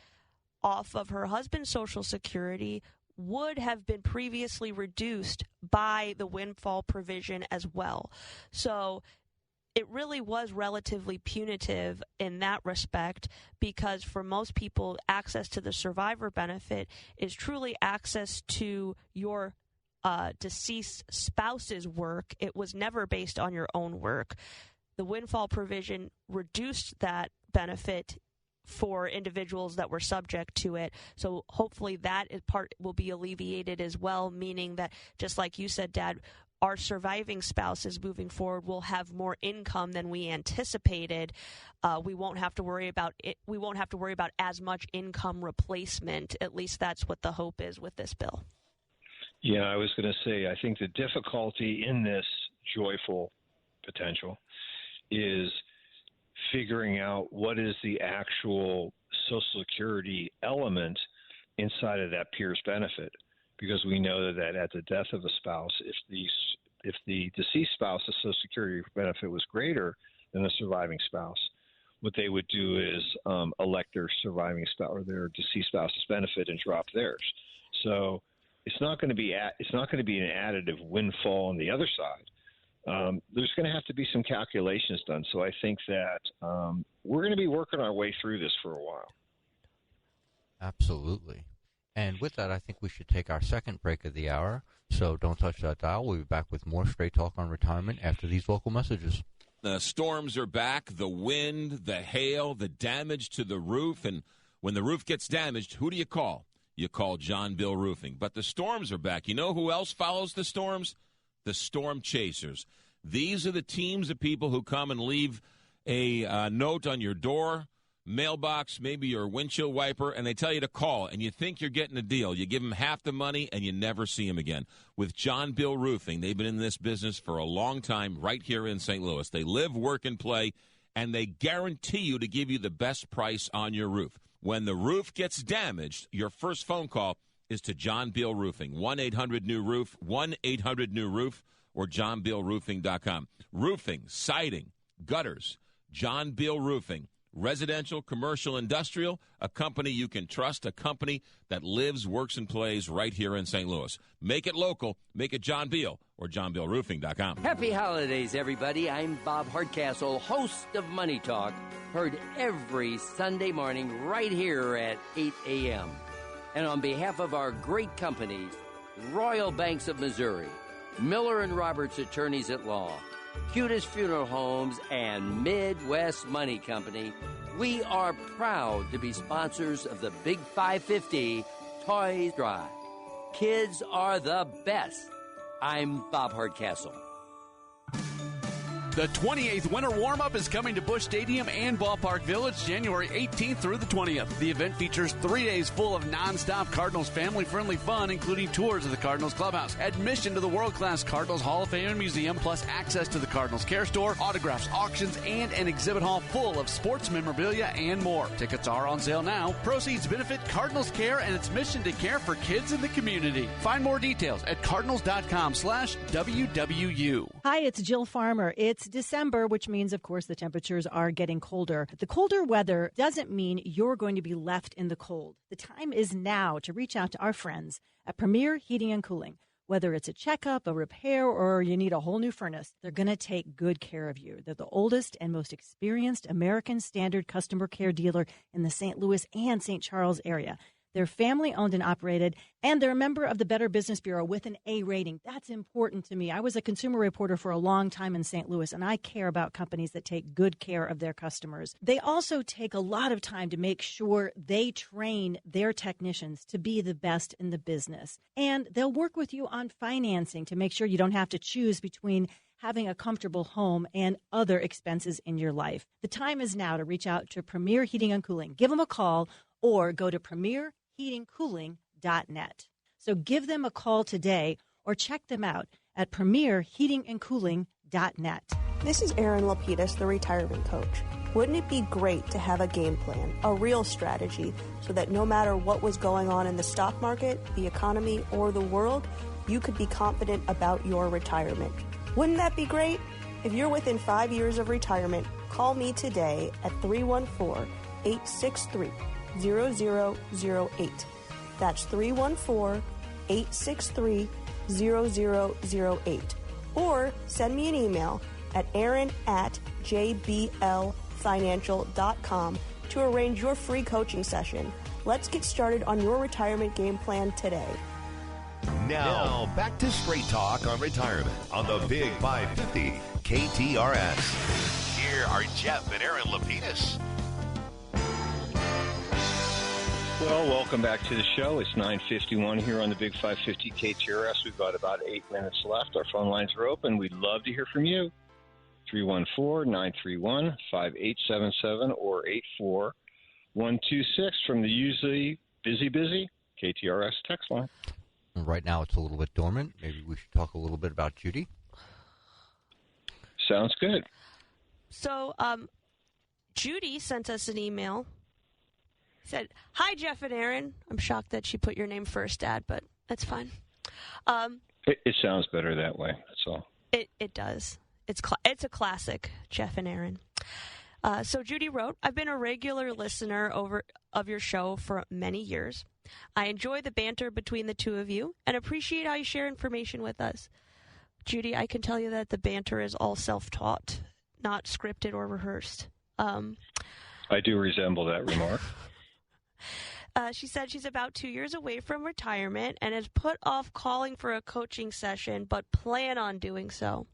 off of her husband's Social Security would have been previously reduced by the windfall provision as well. So it really was relatively punitive in that respect, because for most people, access to the survivor benefit is truly access to your deceased spouse's work. It was never based on your own work. The windfall provision reduced that benefit for individuals that were subject to it. So hopefully that part will be alleviated as well, meaning that, just like you said, Dad, our surviving spouses moving forward will have more income than we anticipated. We won't have to worry about it. We won't have to worry about as much income replacement. At least that's what the hope is with this bill. Yeah, I was going to say, I think the difficulty in this joyful potential is figuring out what is the actual Social Security element inside of that peer's benefit, because we know that at the death of a spouse, if the deceased spouse's Social Security benefit was greater than the surviving spouse, what they would do is elect their surviving spouse or their deceased spouse's benefit and drop theirs. So it's not going to be an additive windfall on the other side. There's going to have to be some calculations done. So I think that we're going to be working our way through this for a while. Absolutely. And with that, I think we should take our second break of the hour. So don't touch that dial. We'll be back with more Straight Talk on Retirement after these local messages. The storms are back, the wind, the hail, the damage to the roof. And when the roof gets damaged, who do you call? You call John Bill Roofing. But the storms are back. You know who else follows the storms? The storm chasers. These are the teams of people who come and leave a note on your door, mailbox, maybe your windshield wiper, and they tell you to call, and you think you're getting a deal. You give them half the money, and you never see them again. With John Bill Roofing, they've been in this business for a long time right here in St. Louis. They live, work, and play, and they guarantee you to give you the best price on your roof. When the roof gets damaged, your first phone call is to John Bill Roofing, 1-800-NEW-ROOF, 1-800-NEW-ROOF, or johnbillroofing.com. Roofing, siding, gutters, John Bill Roofing. Residential, commercial, industrial, a company you can trust, a company that lives, works, and plays right here in St. Louis. Make it local. Make it John Bill or johnbillroofing.com. Happy holidays, everybody. I'm Bob Hardcastle, host of Money Talk, heard every Sunday morning right here at 8 a.m. And on behalf of our great companies, Royal Banks of Missouri, Miller & Roberts Attorneys at Law, Cutest Funeral Homes, and Midwest Money Company, we are proud to be sponsors of the Big 550 Toys Drive. Kids are the best. I'm Bob Hardcastle. The 28th Winter Warm-Up is coming to Busch Stadium and Ballpark Village January 18th through the 20th. The event features 3 days full of non-stop Cardinals family-friendly fun, including tours of the Cardinals clubhouse, admission to the world-class Cardinals Hall of Fame and Museum, plus access to the Cardinals Care Store, autographs, auctions, and an exhibit hall full of sports memorabilia and more. Tickets are on sale now. Proceeds benefit Cardinals Care and its mission to care for kids in the community. Find more details at cardinals.com/WWU. Hi, it's Jill Farmer. It's December, which means, of course, the temperatures are getting colder. The colder weather doesn't mean you're going to be left in the cold. The time is now to reach out to our friends at Premier Heating and Cooling. Whether it's a checkup, a repair, or you need a whole new furnace, they're going to take good care of you. They're the oldest and most experienced American Standard customer care dealer in the St. Louis and St. Charles area. They're family-owned and operated, and they're a member of the Better Business Bureau with an A rating. That's important to me. I was a consumer reporter for a long time in St. Louis, and I care about companies that take good care of their customers. They also take a lot of time to make sure they train their technicians to be the best in the business. And they'll work with you on financing to make sure you don't have to choose between having a comfortable home and other expenses in your life. The time is now to reach out to Premier Heating and Cooling. Give them a call or go to premierheatingcooling.net. So give them a call today or check them out at premierheatingandcooling.net. This is Erin Lapidus, the retirement coach. Wouldn't it be great to have a game plan, a real strategy, so that no matter what was going on in the stock market, the economy, or the world, you could be confident about your retirement? Wouldn't that be great? If you're within 5 years of retirement, call me today at 314-863-0008. That's 314-863-0008. Or send me an email at aaron@jblfinancial.com to arrange your free coaching session. Let's get started on your retirement game plan today. Now, back to Straight Talk on Retirement on the Big 550 KTRS. Here are Jeff and Erin Lapidus. Well, welcome back to the show. It's 9:51 here on the Big 550 KTRS. We've got about 8 minutes left. Our phone lines are open. We'd love to hear from you. 314-931-5877 or 84126 from the usually busy KTRS text line. Right now it's a little bit dormant. Maybe we should talk a little bit about Judy. Sounds good. So, Judy sent us an email. Said, "Hi, Jeff and Erin." I'm shocked that she put your name first, Dad, but that's fine. It sounds better that way. That's all. It does. It's a classic, Jeff and Erin. So Judy wrote, "I've been a regular listener of your show for many years. I enjoy the banter between the two of you and appreciate how you share information with us." Judy, I can tell you that the banter is all self-taught, not scripted or rehearsed. I do resemble that remark. She said she's about 2 years away from retirement and has put off calling for a coaching session, but plan on doing so.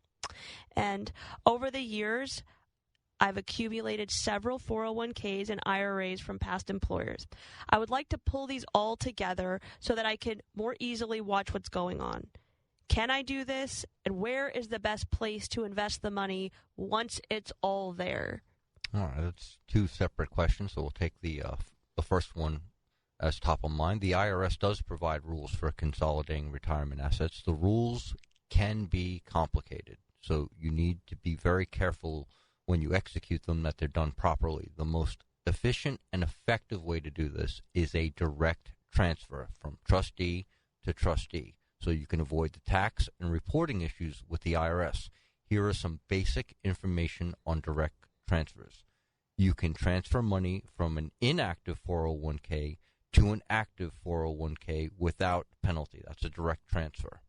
And over the years, I've accumulated several 401ks and IRAs from past employers. I would like to pull these all together so that I can more easily watch what's going on. Can I do this? And where is the best place to invest the money once it's all there? All right, that's two separate questions, so we'll take the first one as top of mind. The IRS does provide rules for consolidating retirement assets. The rules can be complicated, so you need to be very careful when you execute them that they're done properly. The most efficient and effective way to do this is a direct transfer from trustee to trustee, so you can avoid the tax and reporting issues with the IRS. Here are some basic information on direct transfers. You can transfer money from an inactive 401k to an active 401k without penalty. That's a direct transfer.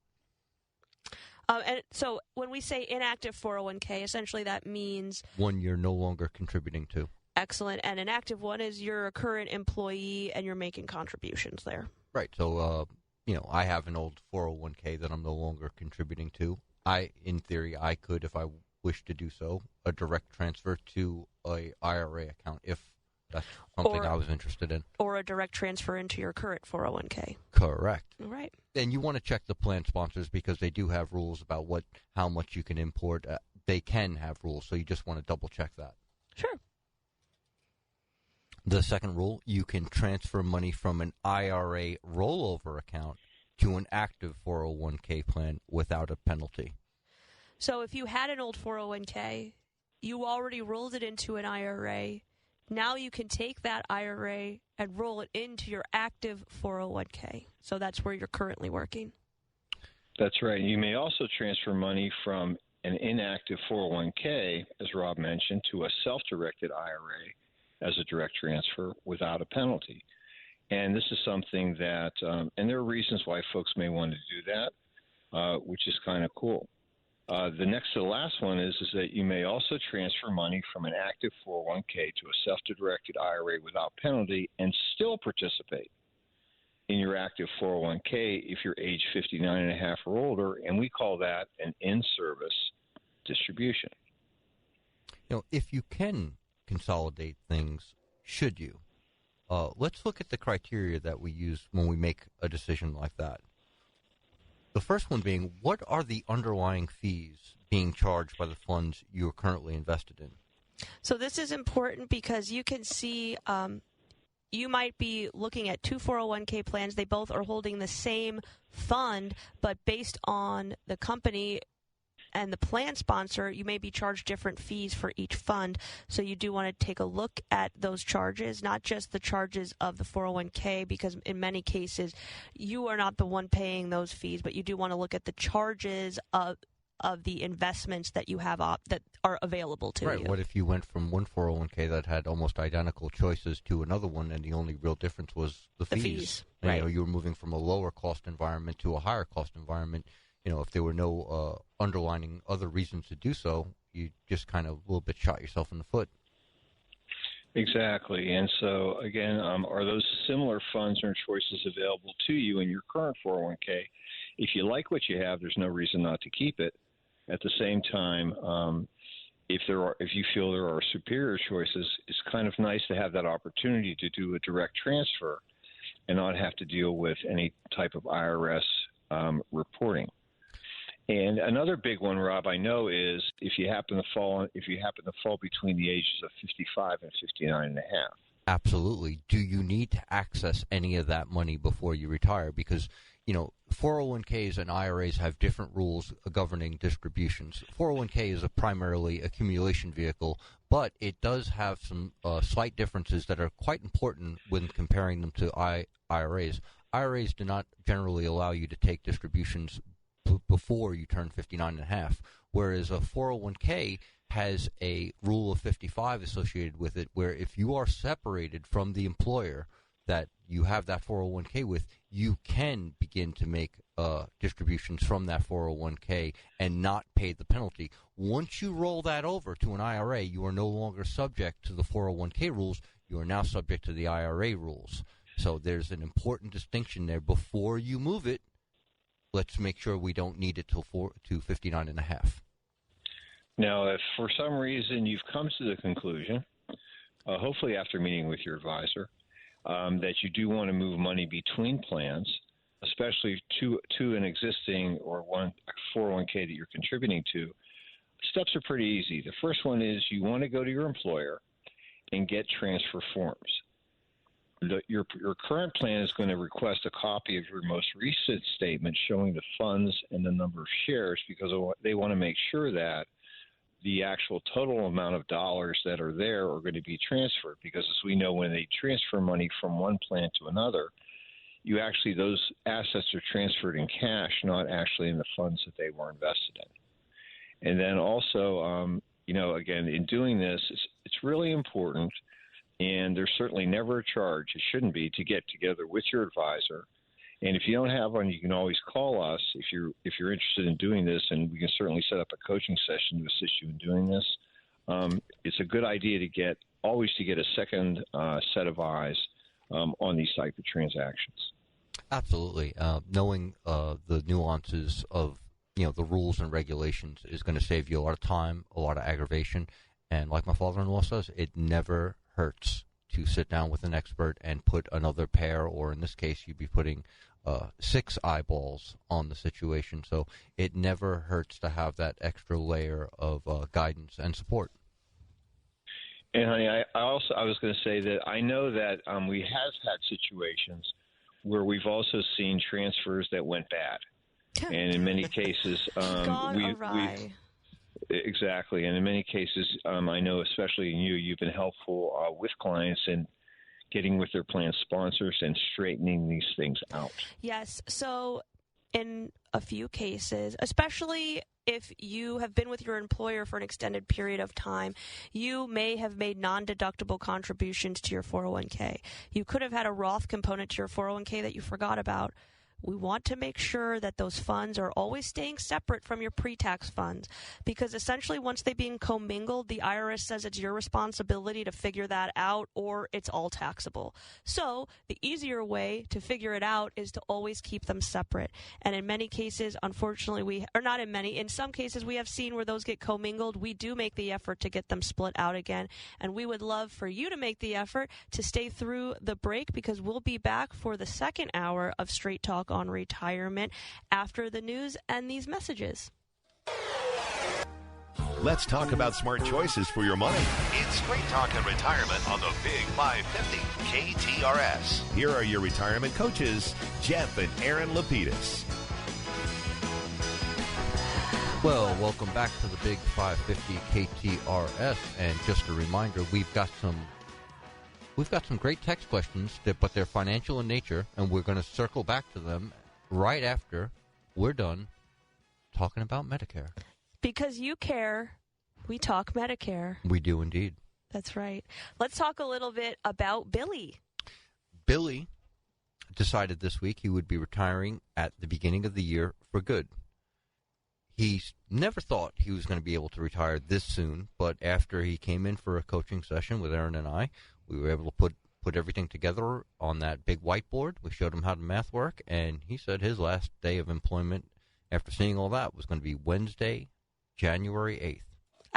And so when we say inactive 401k, essentially that means one you're no longer contributing to. Excellent. And an active one is you're a current employee and you're making contributions there. Right. So, I have an old 401k that I'm no longer contributing to. In theory, I could, if I wish to do so, a direct transfer to a IRA account if that's something I was interested in. Or a direct transfer into your current 401k. Correct. All right. And you want to check the plan sponsors because they do have rules about how much you can import. They can have rules, so you just want to double check that. Sure. The second rule, you can transfer money from an IRA rollover account to an active 401k plan without a penalty. So if you had an old 401k, you already rolled it into an IRA. Now you can take that IRA and roll it into your active 401k. So that's where you're currently working. That's right. You may also transfer money from an inactive 401k, as Rob mentioned, to a self-directed IRA as a direct transfer without a penalty. And this is something that, and there are reasons why folks may want to do that, which is kind of cool. The next to the last one is that you may also transfer money from an active 401k to a self-directed IRA without penalty and still participate. in your active 401k if you're age 59 and a half or older, and we call that an in-service distribution. If you can consolidate things, should you? Let's look at the criteria that we use when we make a decision like that. The first one being, what are the underlying fees being charged by the funds you're currently invested in? So this is important because you can see you might be looking at two 401k plans. They both are holding the same fund, but based on the company and the plan sponsor, you may be charged different fees for each fund. So you do want to take a look at those charges, not just the charges of the 401k, because in many cases you are not the one paying those fees, but you do want to look at the charges of the investments that you have that are available to you. Right. What if you went from one 401k that had almost identical choices to another one, and the only real difference was the fees? Right. You were moving from a lower cost environment to a higher cost environment. If there were no underlining other reasons to do so, you just kind of a little bit shot yourself in the foot. Exactly. And so, again, are those similar funds or choices available to you in your current 401k? If you like what you have, there's no reason not to keep it. At the same time, if you feel there are superior choices, it's kind of nice to have that opportunity to do a direct transfer and not have to deal with any type of IRS reporting. And another big one, Rob, I know is if you happen to fall between the ages of 55 and 59 and a half. Absolutely. Do you need to access any of that money before you retire? Because 401ks and IRAs have different rules governing distributions. 401k is a primarily accumulation vehicle, but it does have some slight differences that are quite important when comparing them to IRAs. IRAs do not generally allow you to take distributions before you turn 59 and a half, whereas a 401k has a rule of 55 associated with it, where if you are separated from the employer that you have that 401k with, you can begin to make distributions from that 401k and not pay the penalty. Once you roll that over to an IRA, you are no longer subject to the 401k rules. You are now subject to the IRA rules. So there's an important distinction there. Before you move it, let's make sure we don't need it to 59 and a half. Now, if for some reason you've come to the conclusion, hopefully after meeting with your advisor, that you do want to move money between plans, especially to an existing or one 401k that you're contributing to, steps are pretty easy. The first one is you want to go to your employer and get transfer forms. Your current plan is going to request a copy of your most recent statement showing the funds and the number of shares, because they want to make sure that the actual total amount of dollars that are there are going to be transferred, because as we know, when they transfer money from one plan to another, those assets are transferred in cash, not actually in the funds that they were invested in. And then also, again, in doing this, it's really important, and there's certainly never a charge, it shouldn't be, to get together with your advisor. And if you don't have one, you can always call us if you're interested in doing this, and we can certainly set up a coaching session to assist you in doing this. It's a good idea to get a second set of eyes on these type of transactions. Absolutely. Knowing the nuances of the rules and regulations is going to save you a lot of time, a lot of aggravation, and like my father-in-law says, it never hurts to sit down with an expert and put another pair, or in this case, you'd be putting 6 eyeballs on the situation. So it never hurts to have that extra layer of guidance and support. And honey, I was going to say that I know that we have had situations where we've also seen transfers that went bad, and in many cases, Exactly. And in many cases, I know, especially in you've been helpful with clients in getting with their plan sponsors and straightening these things out. Yes. So in a few cases, especially if you have been with your employer for an extended period of time, you may have made non-deductible contributions to your 401k. You could have had a Roth component to your 401k that you forgot about. we want to make sure that those funds are always staying separate from your pre-tax funds, because essentially once they being commingled, the IRS says it's your responsibility to figure that out, or it's all taxable. So the easier way to figure it out is to always keep them separate. And in many cases, unfortunately, in some cases we have seen where those get commingled. We do make the effort to get them split out again, and we would love for you to make the effort to stay through the break, because we'll be back for the second hour of Straight Talk on Retirement after the news and these messages. Let's talk about smart choices for your money. It's Straight Talk and Retirement on the Big 550 KTRS. Here are your retirement coaches, Jeff and Erin Lapidus. Well, welcome back to the Big 550 KTRS, and just a reminder, we've got some great text questions, but they're financial in nature, and we're going to circle back to them right after we're done talking about Medicare. Because you care, we talk Medicare. We do indeed. That's right. Let's talk a little bit about Billy. Billy decided this week he would be retiring at the beginning of the year for good. He never thought he was going to be able to retire this soon, but after he came in for a coaching session with Erin and I, we were able to put everything together on that big whiteboard. We showed him how the math work, and he said his last day of employment after seeing all that was going to be Wednesday, January 8th.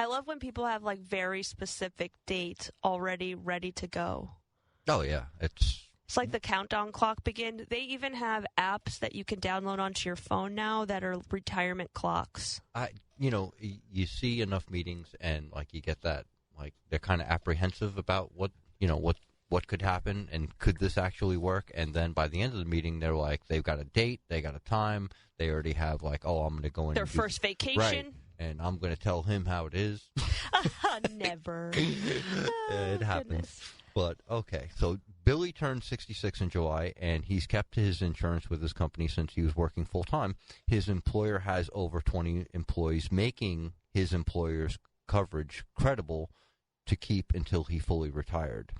I love when people have like very specific dates already ready to go. Oh, yeah. It's like the countdown clock begin. They even have apps that you can download onto your phone now that are retirement clocks. You see enough meetings, and like you get that, like they're kind of apprehensive about what could happen and could this actually work. And then by the end of the meeting, they're like, they've got a date, they got a time, they already have like, oh, I'm going to go in their first vacation. Right. And I'm going to tell him how it is. Never. It happens. Goodness. But, okay, so Billy turned 66 in July, and he's kept his insurance with his company since he was working full-time. His employer has over 20 employees, making his employer's coverage credible to keep until he fully retired.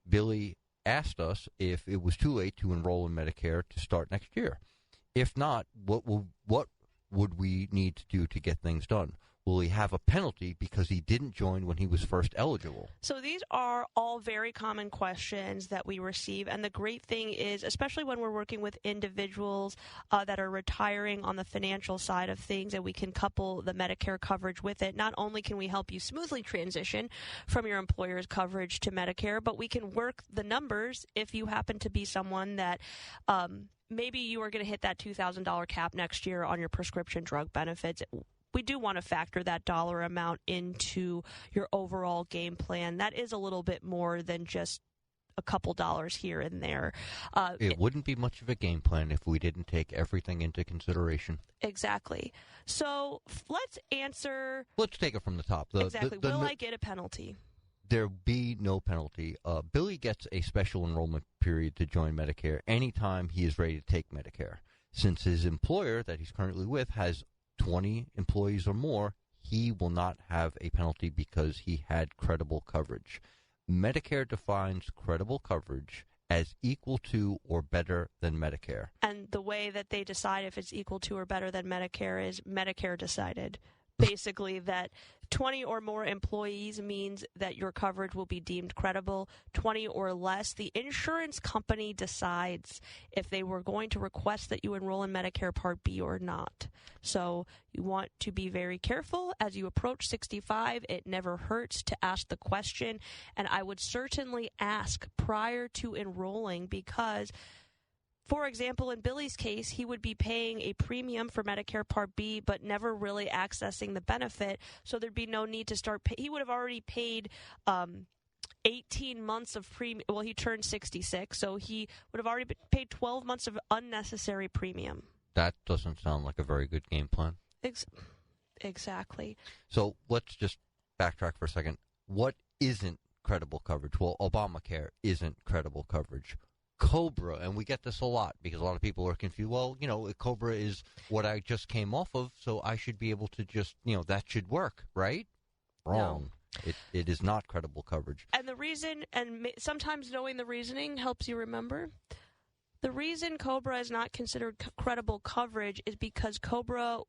Billy asked us if it was too late to enroll in Medicare to start next year. If not, what would we need to do to get things done? Will he have a penalty because he didn't join when he was first eligible? So these are all very common questions that we receive. And the great thing is, especially when we're working with individuals that are retiring on the financial side of things, and we can couple the Medicare coverage with it, not only can we help you smoothly transition from your employer's coverage to Medicare, but we can work the numbers if you happen to be someone that maybe you are going to hit that $2,000 cap next year on your prescription drug benefits. We do want to factor that dollar amount into your overall game plan. That is a little bit more than just a couple dollars here and there. It wouldn't be much of a game plan if we didn't take everything into consideration. Exactly. So let's take it from the top. Exactly. Will I get a penalty? There'll be no penalty. Billy gets a special enrollment period to join Medicare anytime he is ready to take Medicare. Since his employer that he's currently with has 20 employees or more, he will not have a penalty because he had credible coverage. Medicare defines credible coverage as equal to or better than Medicare. And the way that they decide if it's equal to or better than Medicare is Medicare decided. Basically, that 20 or more employees means that your coverage will be deemed credible. 20 or less, the insurance company decides if they were going to request that you enroll in Medicare Part B or not. So you want to be very careful as you approach 65. It never hurts to ask the question, and I would certainly ask prior to enrolling, because for example, in Billy's case, he would be paying a premium for Medicare Part B, but never really accessing the benefit. So there'd be no need to start. He would have already paid 18 months of premium. Well, he turned 66, so he would have already paid 12 months of unnecessary premium. That doesn't sound like a very good game plan. Exactly. So let's just backtrack for a second. What isn't credible coverage? Well, Obamacare isn't credible coverage. COBRA, and we get this a lot because a lot of people are confused. Well, COBRA is what I just came off of, so I should be able to just, that should work, right? Wrong. No. It is not credible coverage. And the reason, and sometimes knowing the reasoning helps you remember, The reason COBRA is not considered credible coverage is because COBRA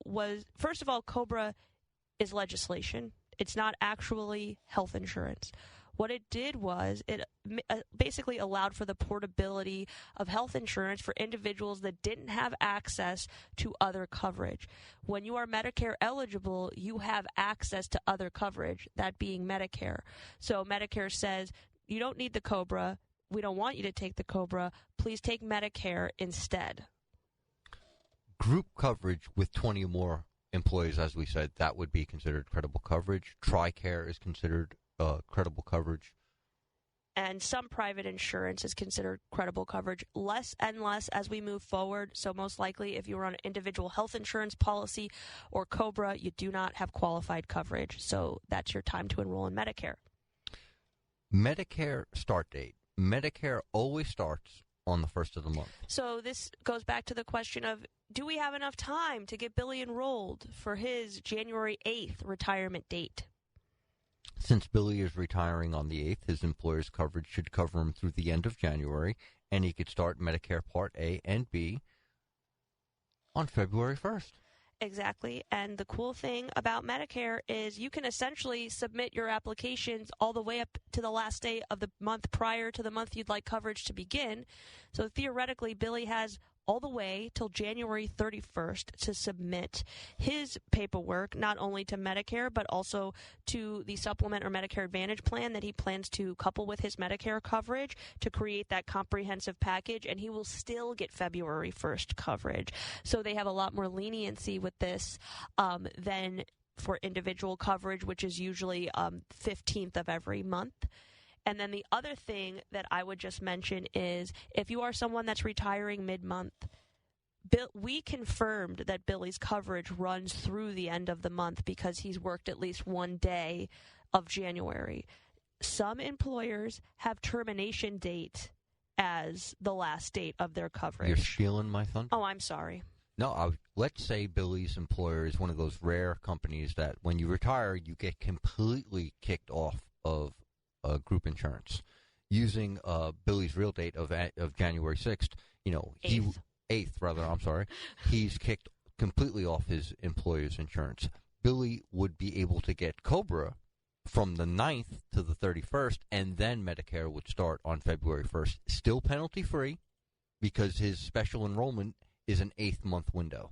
is legislation. It's not actually health insurance. What it did was it basically allowed for the portability of health insurance for individuals that didn't have access to other coverage. When you are Medicare eligible, you have access to other coverage, that being Medicare. So Medicare says, you don't need the COBRA. We don't want you to take the COBRA. Please take Medicare instead. Group coverage with 20 or more employees, as we said, that would be considered credible coverage. TRICARE is considered credible coverage. And some private insurance is considered credible coverage, less and less as we move forward. So most likely, if you were on an individual health insurance policy or COBRA, you do not have qualified coverage. So that's your time to enroll in Medicare. Medicare start date. Medicare always starts on the first of the month. So this goes back to the question of, do we have enough time to get Billy enrolled for his January 8th retirement date? Since Billy is retiring on the 8th, his employer's coverage should cover him through the end of January, and he could start Medicare Part A and B on February 1st. Exactly. And the cool thing about Medicare is you can essentially submit your applications all the way up to the last day of the month prior to the month you'd like coverage to begin. So theoretically, Billy has all the way till January 31st to submit his paperwork, not only to Medicare, but also to the supplement or Medicare Advantage plan that he plans to couple with his Medicare coverage to create that comprehensive package, and he will still get February 1st coverage. So they have a lot more leniency with this than for individual coverage, which is usually 15th of every month. And then the other thing that I would just mention is if you are someone that's retiring mid-month, we confirmed that Billy's coverage runs through the end of the month because he's worked at least one day of January. Some employers have termination date as the last date of their coverage. You're stealing my thunder? Oh, I'm sorry. No, let's say Billy's employer is one of those rare companies that when you retire, you get completely kicked off of group insurance. Using Billy's real date of January 6th, he's kicked completely off his employer's insurance. Billy would be able to get COBRA from the 9th to the 31st, and then Medicare would start on February 1st. Still penalty-free because his special enrollment is an 8th-month window.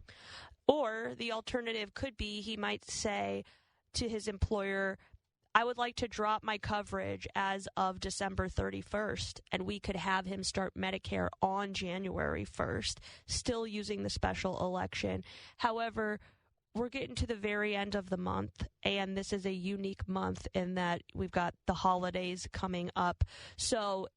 Or the alternative could be he might say to his employer, I would like to drop my coverage as of December 31st, and we could have him start Medicare on January 1st, still using the special election. However, we're getting to the very end of the month, and this is a unique month in that we've got the holidays coming up. So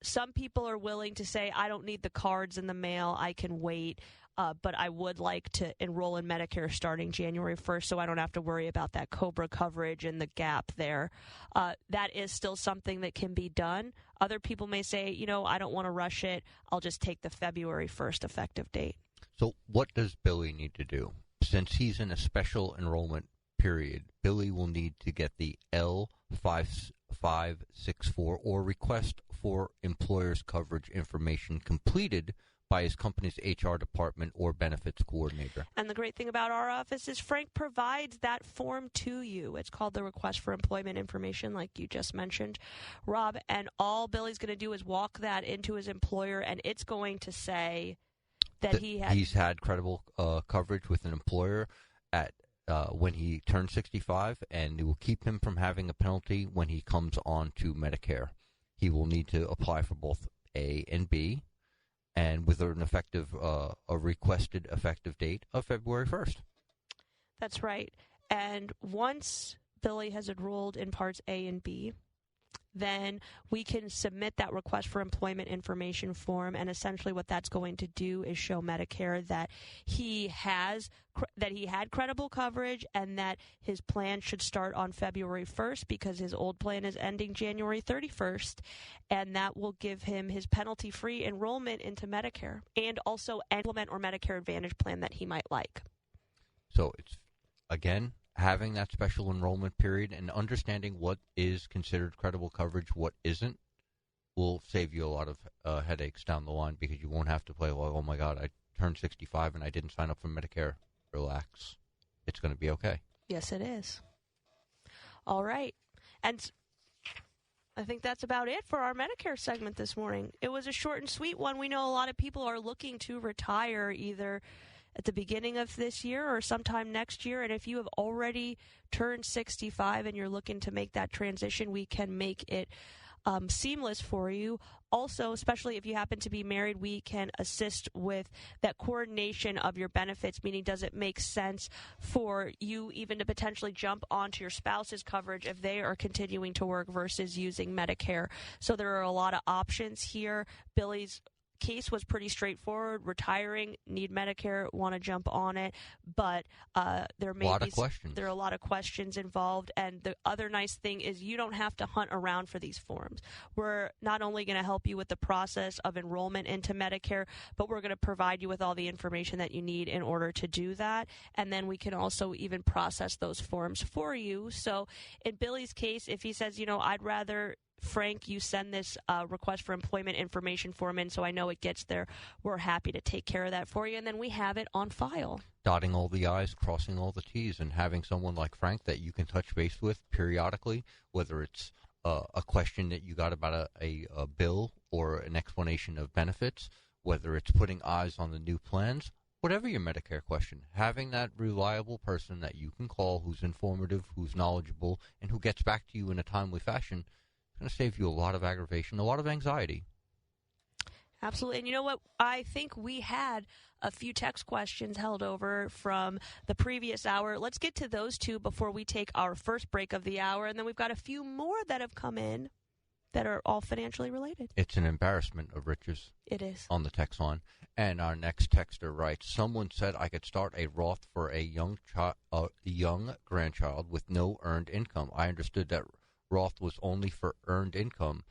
some people are willing to say, I don't need the cards in the mail, I can wait. But I would like to enroll in Medicare starting January 1st so I don't have to worry about that COBRA coverage and the gap there. That is still something that can be done. Other people may say, I don't want to rush it. I'll just take the February 1st effective date. So what does Billy need to do? Since he's in a special enrollment period, Billy will need to get the L5564 or request for employer's coverage information completed by his company's HR department or benefits coordinator. And the great thing about our office is Frank provides that form to you. It's called the Request for Employment Information, like you just mentioned, Rob. And all Billy's going to do is walk that into his employer, and it's going to say that he's had credible coverage with an employer at when he turns 65, and it will keep him from having a penalty when he comes on to Medicare. He will need to apply for both A and B, and with an a requested effective date of February 1st. That's right. And once Billy has enrolled in Parts A and B, then we can submit that request for employment information form, and essentially what that's going to do is show Medicare that he had credible coverage and that his plan should start on February 1st because his old plan is ending January 31st, and that will give him his penalty-free enrollment into Medicare and also implement or Medicare Advantage plan that he might like. So it's, again, having that special enrollment period and understanding what is considered credible coverage, what isn't, will save you a lot of headaches down the line because you won't have to play, well, oh, my God, I turned 65 and I didn't sign up for Medicare. Relax. It's going to be okay. Yes, it is. All right. And I think that's about it for our Medicare segment this morning. It was a short and sweet one. We know a lot of people are looking to retire either at the beginning of this year or sometime next year. And if you have already turned 65 and you're looking to make that transition, we can make it seamless for you. Also, especially if you happen to be married, we can assist with that coordination of your benefits, meaning does it make sense for you even to potentially jump onto your spouse's coverage if they are continuing to work versus using Medicare. So there are a lot of options here. Billy's case was pretty straightforward. Retiring, need Medicare, want to jump on it, but there are a lot of questions involved. And the other nice thing is you don't have to hunt around for these forms. We're not only going to help you with the process of enrollment into Medicare, but we're going to provide you with all the information that you need in order to do that. And then we can also even process those forms for you. So in Billy's case, if he says, I'd rather Frank, you send this request for employment information form in so I know it gets there, we're happy to take care of that for you, and then we have it on file. Dotting all the I's, crossing all the T's, and having someone like Frank that you can touch base with periodically, whether it's a question that you got about a bill or an explanation of benefits, whether it's putting eyes on the new plans, whatever your Medicare question, having that reliable person that you can call who's informative, who's knowledgeable, and who gets back to you in a timely fashion, it's going to save you a lot of aggravation, a lot of anxiety. Absolutely. And you know what? I think we had a few text questions held over from the previous hour. Let's get to those two before we take our first break of the hour. And then we've got a few more that have come in that are all financially related. It's an embarrassment of riches. It is. On the text line. And our next texter writes, someone said I could start a Roth for a young grandchild with no earned income. I understood that Roth was only for earned income.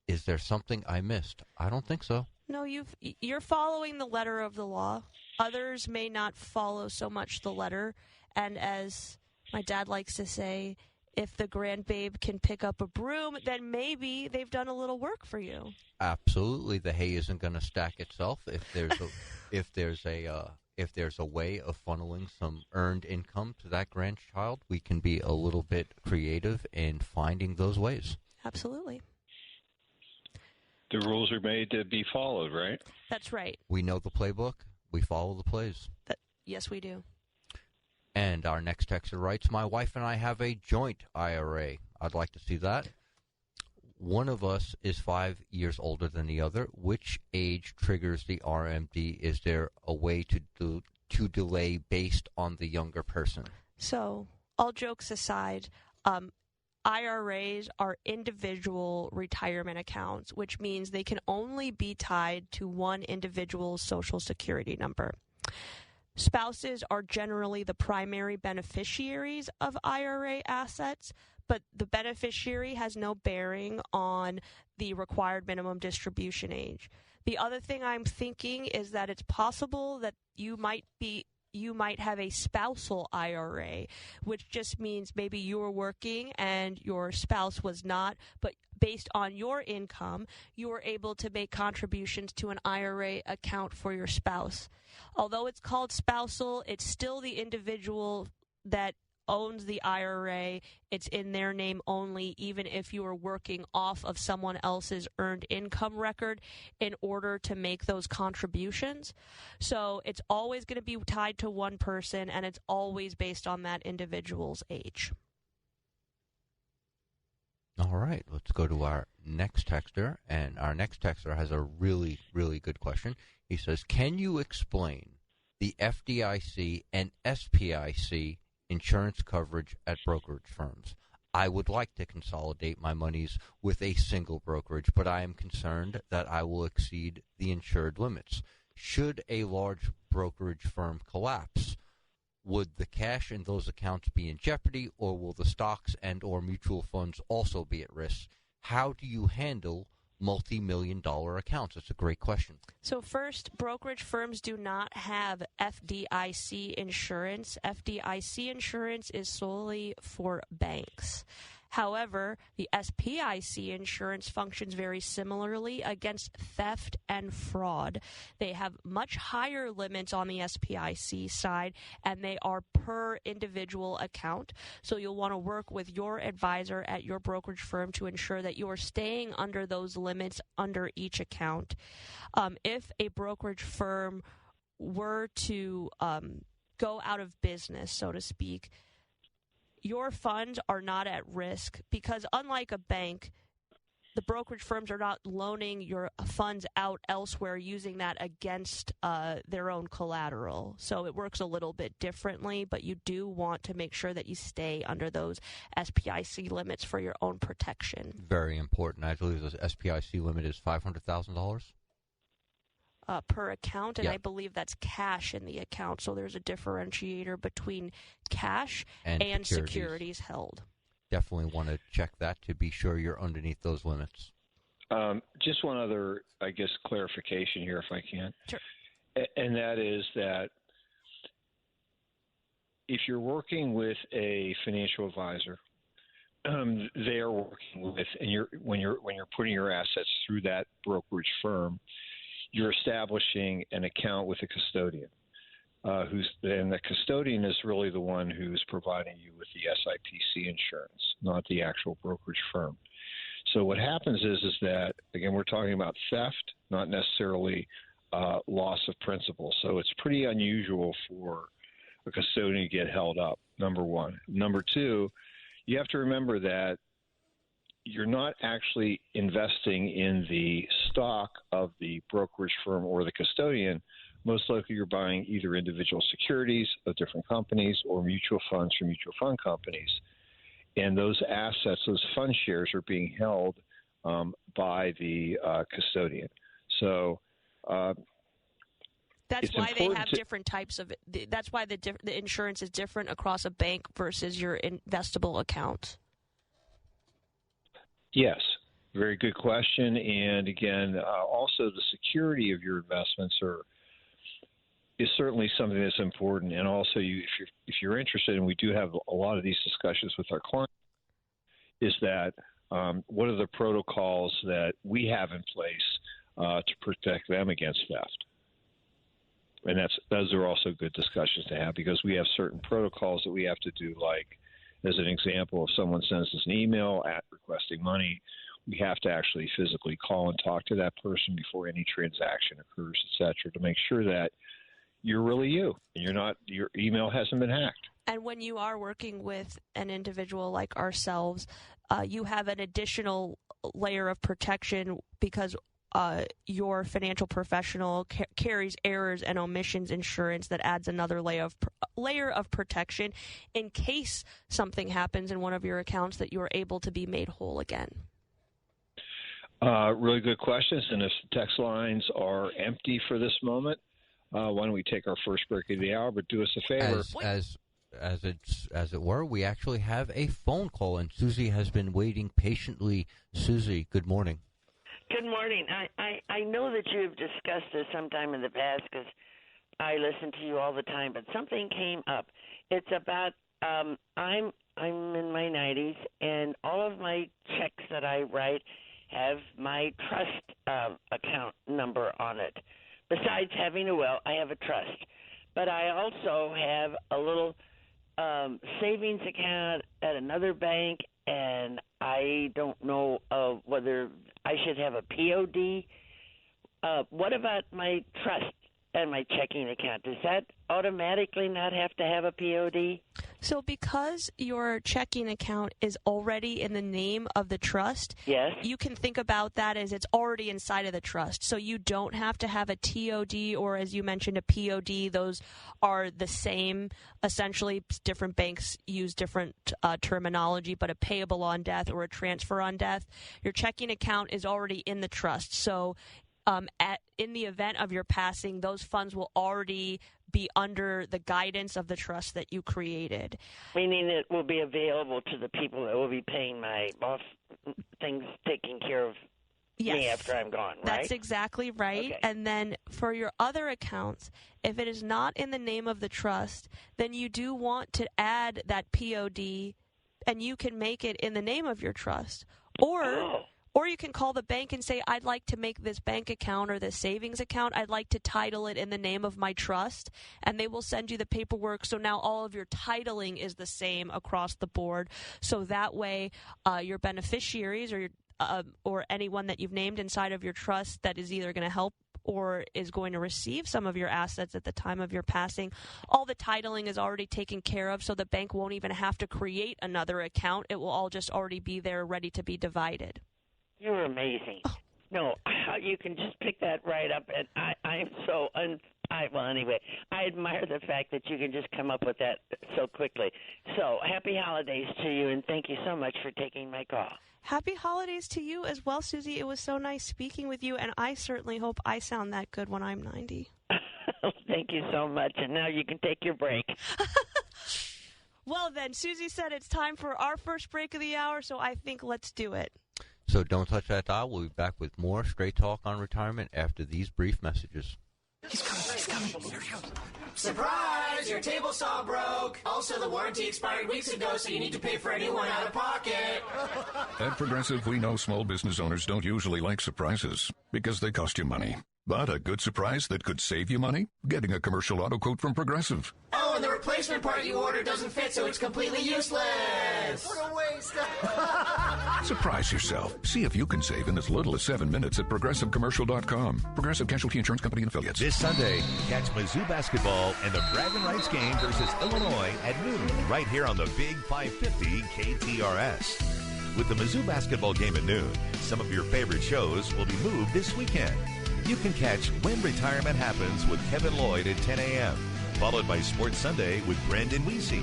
Is there something I missed? I don't think so. No, you're following the letter of the law. Others may not follow so much the letter. And as my dad likes to say, if the grandbabe can pick up a broom, then maybe they've done a little work for you. Absolutely. The hay isn't going to stack itself. If there's a way of funneling some earned income to that grandchild, we can be a little bit creative in finding those ways. Absolutely. The rules are made to be followed, right? That's right. We know the playbook. We follow the plays. Yes, we do. And our next texter writes, my wife and I have a joint IRA. I'd like to see that. One of us is 5 years older than the other. Which age triggers the RMD? Is there a way to delay based on the younger person? So, all jokes aside, IRAs are individual retirement accounts, which means they can only be tied to one individual's Social Security number. Spouses are generally the primary beneficiaries of IRA assets, but the beneficiary has no bearing on the required minimum distribution age. The other thing I'm thinking is that it's possible that you might have a spousal IRA, which just means maybe you were working and your spouse was not, but based on your income, you were able to make contributions to an IRA account for your spouse. Although it's called spousal, it's still the individual that owns the IRA. It's in their name only, even if you are working off of someone else's earned income record in order to make those contributions. So it's always going to be tied to one person, and it's always based on that individual's age. All right, let's go to our next texter, and our next texter has a really, really good question. He says, can you explain the FDIC and SPIC insurance coverage at brokerage firms? I would like to consolidate my monies with a single brokerage, but I am concerned that I will exceed the insured limits. Should a large brokerage firm collapse, would the cash in those accounts be in jeopardy, or will the stocks and or mutual funds also be at risk? How do you handle multi-million-dollar accounts? That's a great question. So first, brokerage firms do not have FDIC insurance. FDIC insurance is solely for banks. However, the SPIC insurance functions very similarly against theft and fraud. They have much higher limits on the SPIC side, and they are per individual account. So you'll want to work with your advisor at your brokerage firm to ensure that you are staying under those limits under each account. If a brokerage firm were to go out of business, so to speak, your funds are not at risk because unlike a bank, the brokerage firms are not loaning your funds out elsewhere using that against their own collateral. So it works a little bit differently, but you do want to make sure that you stay under those SPIC limits for your own protection. Very important. I believe the SPIC limit is $500,000. Per account, and Yeah. I believe that's cash in the account. So there's a differentiator between cash and securities held. Definitely want to check that to be sure you're underneath those limits. Just one other, I guess, clarification here, if I can. Sure. And that is that if you're working with a financial advisor, they are working with, and when you're putting your assets through that brokerage firm, you're establishing an account with a custodian, and the custodian is really the one who's providing you with the SIPC insurance, not the actual brokerage firm. So what happens is that, again, we're talking about theft, not necessarily loss of principal. So it's pretty unusual for a custodian to get held up, number one. Number two, you have to remember that you're not actually investing in the stock of the brokerage firm or the custodian. Most likely you're buying either individual securities of different companies or mutual funds from mutual fund companies. And those assets, those fund shares are being held by the custodian. So that's why they have different types of it. That's why the insurance is different across a bank versus your investable account. Yes, very good question. And again, also the security of your investments is certainly something that's important. And also, if you're interested, and we do have a lot of these discussions with our clients, is that what are the protocols that we have in place to protect them against theft? And those are also good discussions to have because we have certain protocols that we have to do, like, as an example, if someone sends us an email requesting money, we have to actually physically call and talk to that person before any transaction occurs, et cetera, to make sure that you're really you and your email hasn't been hacked. And when you are working with an individual like ourselves, you have an additional layer of protection because your financial professional carries errors and omissions insurance that adds another layer of protection in case something happens in one of your accounts that you're able to be made whole again. Really good questions. And if the text lines are empty for this moment, why don't we take our first break of the hour? But do us a favor. As it were, we actually have a phone call, and Susie has been waiting patiently. Susie, good morning. Good morning. I know that you have discussed this sometime in the past because I listen to you all the time, but something came up. It's about I'm in my 90s, and all of my checks that I write have my trust account number on it. Besides having a will, I have a trust. But I also have a little savings account at another bank, and I don't know whether I should have a POD. What about my trust and my checking account? Does that automatically not have to have a POD? So because your checking account is already in the name of the trust, yes, you can think about that as it's already inside of the trust. So you don't have to have a TOD or, as you mentioned, a POD. Those are the same. Essentially, different banks use different terminology, but a payable on death or a transfer on death. Your checking account is already in the trust. So in the event of your passing, those funds will already be under the guidance of the trust that you created. Meaning it will be available to the people that will be paying my things, taking care of me after I'm gone, right? That's exactly right. Okay. And then for your other accounts, if it is not in the name of the trust, then you do want to add that POD and you can make it in the name of your trust. Or you can call the bank and say, I'd like to make this bank account or this savings account, I'd like to title it in the name of my trust, and they will send you the paperwork. So now all of your titling is the same across the board. So that way your beneficiaries or anyone that you've named inside of your trust that is either going to help or is going to receive some of your assets at the time of your passing, all the titling is already taken care of, so the bank won't even have to create another account. It will all just already be there ready to be divided. You're amazing. No, you can just pick that right up, and I'm so well, anyway, I admire the fact that you can just come up with that so quickly. So, happy holidays to you, and thank you so much for taking my call. Happy holidays to you as well, Susie. It was so nice speaking with you, and I certainly hope I sound that good when I'm 90. Thank you so much, and now you can take your break. Well, then, Susie said it's time for our first break of the hour, so I think let's do it. So don't touch that dial. We'll be back with more Straight Talk on Retirement after these brief messages. He's coming. Here he comes. Surprise! Your table saw broke. Also, the warranty expired weeks ago, so you need to pay for a new one out of pocket. At Progressive, we know small business owners don't usually like surprises because they cost you money. But a good surprise that could save you money? Getting a commercial auto quote from Progressive. Oh, and the replacement part you ordered doesn't fit, so it's completely useless. What a waste. Surprise yourself. See if you can save in as little as 7 minutes at ProgressiveCommercial.com. Progressive Casualty Insurance Company and Affiliates. This Sunday, catch Mizzou basketball and the Bragging Rights game versus Illinois at noon, right here on the Big 550 KTRS. With the Mizzou basketball game at noon, some of your favorite shows will be moved this weekend. You can catch When Retirement Happens with Kevin Lloyd at 10 a.m., followed by Sports Sunday with Brendan Weesey.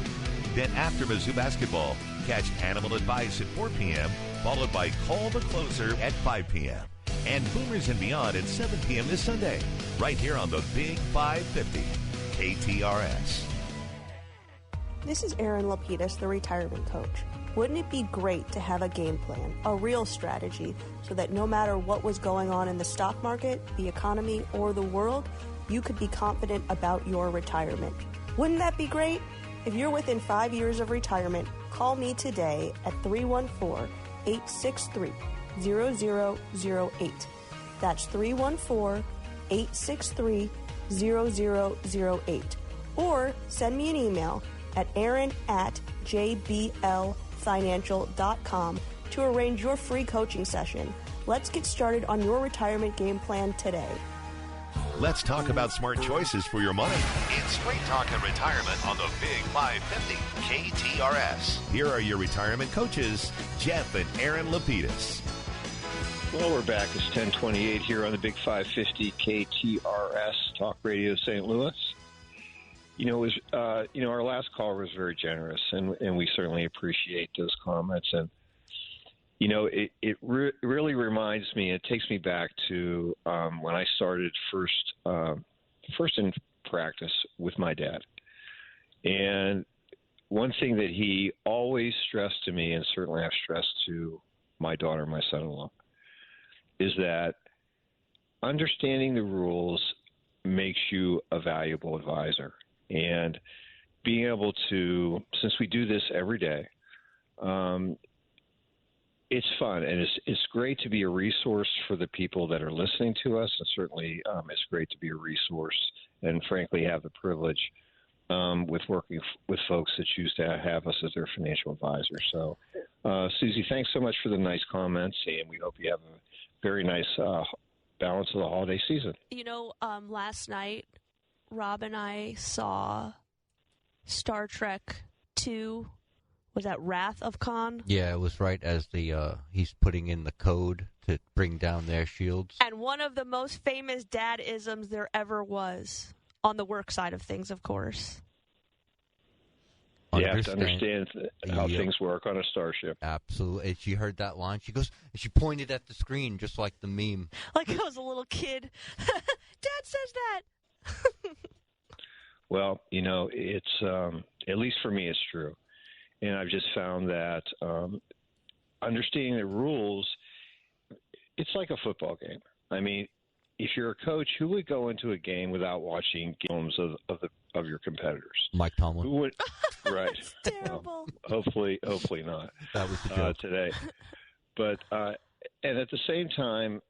Then after Mizzou basketball, catch Animal Advice at 4 p.m., followed by Call the Closer at 5 p.m. And Boomers and Beyond at 7 p.m. this Sunday, right here on the Big 550 KTRS. This is Erin Lapidus, the retirement coach. Wouldn't it be great to have a game plan, a real strategy, so that no matter what was going on in the stock market, the economy, or the world, you could be confident about your retirement? Wouldn't that be great? If you're within 5 years of retirement, call me today at 314-863-0008. That's 314-863-0008. Or send me an email at aaron@jblfinancial.com to arrange your free coaching session. Let's get started on your retirement game plan today. Let's talk about smart choices for your money. It's Straight Talk and Retirement on the Big 550 KTRS. Here are your retirement coaches, Jeff and Erin Lapidus. Well, we're back. It's 10:28 here on the Big 550 KTRS Talk Radio St. Louis. Our last caller was very generous, and we certainly appreciate those comments. And it really reminds me. It takes me back to when I started first in practice with my dad. And one thing that he always stressed to me, and certainly I've stressed to my daughter, my son-in-law, is that understanding the rules makes you a valuable advisor. And being able to, since we do this every day, it's fun, and it's great to be a resource for the people that are listening to us, and certainly it's great to be a resource and, frankly, have the privilege with working with folks that choose to have us as their financial advisor. So, Susie, thanks so much for the nice comments, and we hope you have a very nice balance of the holiday season. Last night, Rob and I saw Star Trek 2. Was that Wrath of Khan? Yeah, it was right as he's putting in the code to bring down their shields. And one of the most famous dad-isms there ever was, on the work side of things, of course. You have to understand how things work on a starship. Absolutely. And she heard that line. She goes, and she pointed at the screen just like the meme. Like I was a little kid. Dad says that. Well, it's at least for me, it's true. And I've just found that understanding the rules, it's like a football game. I mean, if you're a coach, who would go into a game without watching films of your competitors? Mike Tomlin. Who would? Right. Terrible. Hopefully not. That was the joke today. But and at the same time,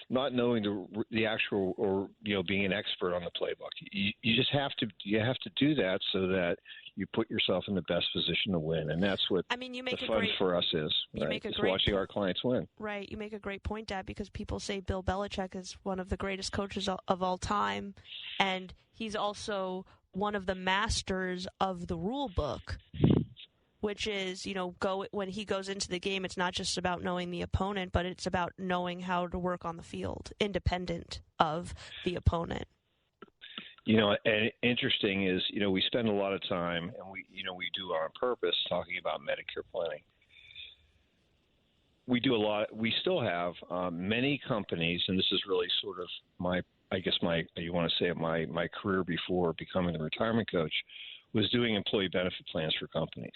not knowing the actual, or being an expert on the playbook, you just have to do that so that you put yourself in the best position to win, and that's what you make the fun for us is. Right? It's watching our clients win. Right. You make a great point, Dad, because people say Bill Belichick is one of the greatest coaches of all time, and he's also one of the masters of the rule book, which is, when he goes into the game, it's not just about knowing the opponent, but it's about knowing how to work on the field, independent of the opponent. And interesting is, we spend a lot of time, and we do on purpose, talking about Medicare planning. We do a lot. We still have many companies, and this is really sort of my career before becoming a retirement coach, was doing employee benefit plans for companies.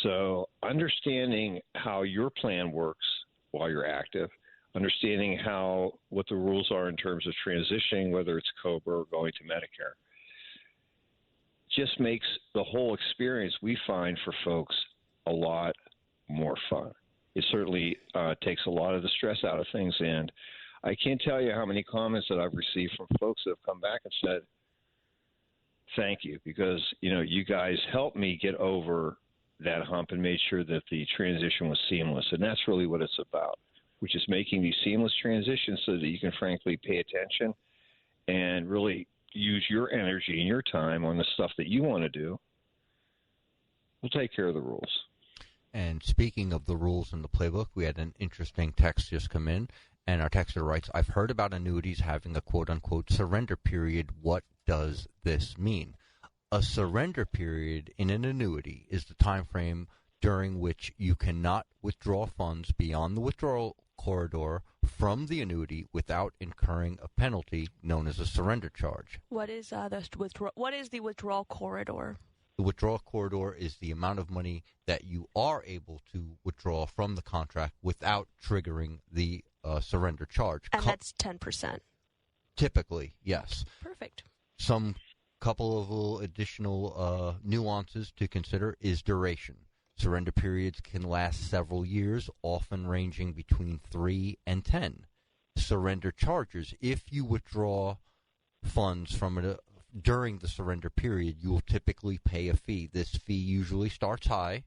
So understanding how your plan works while you're active, understanding what the rules are in terms of transitioning, whether it's COBRA or going to Medicare, just makes the whole experience, we find, for folks a lot more fun. It certainly takes a lot of the stress out of things, and I can't tell you how many comments that I've received from folks that have come back and said, thank you, because, you guys helped me get over that hump and made sure that the transition was seamless. And that's really what it's about, which is making these seamless transitions so that you can frankly pay attention and really use your energy and your time on the stuff that you want to do. We'll take care of the rules. And speaking of the rules in the playbook, we had an interesting text just come in, and our texter writes, I've heard about annuities having a quote-unquote surrender period. What does this mean? A surrender period in an annuity is the time frame during which you cannot withdraw funds beyond the withdrawal corridor from the annuity without incurring a penalty known as a surrender charge. What is the withdrawal corridor? The withdrawal corridor is the amount of money that you are able to withdraw from the contract without triggering the surrender charge. And that's 10%. Typically, yes. Perfect. Some couple of little additional nuances to consider is duration. Surrender periods can last several years, often ranging between 3 and 10. Surrender charges, if you withdraw funds from it during the surrender period, you will typically pay a fee. This fee usually starts high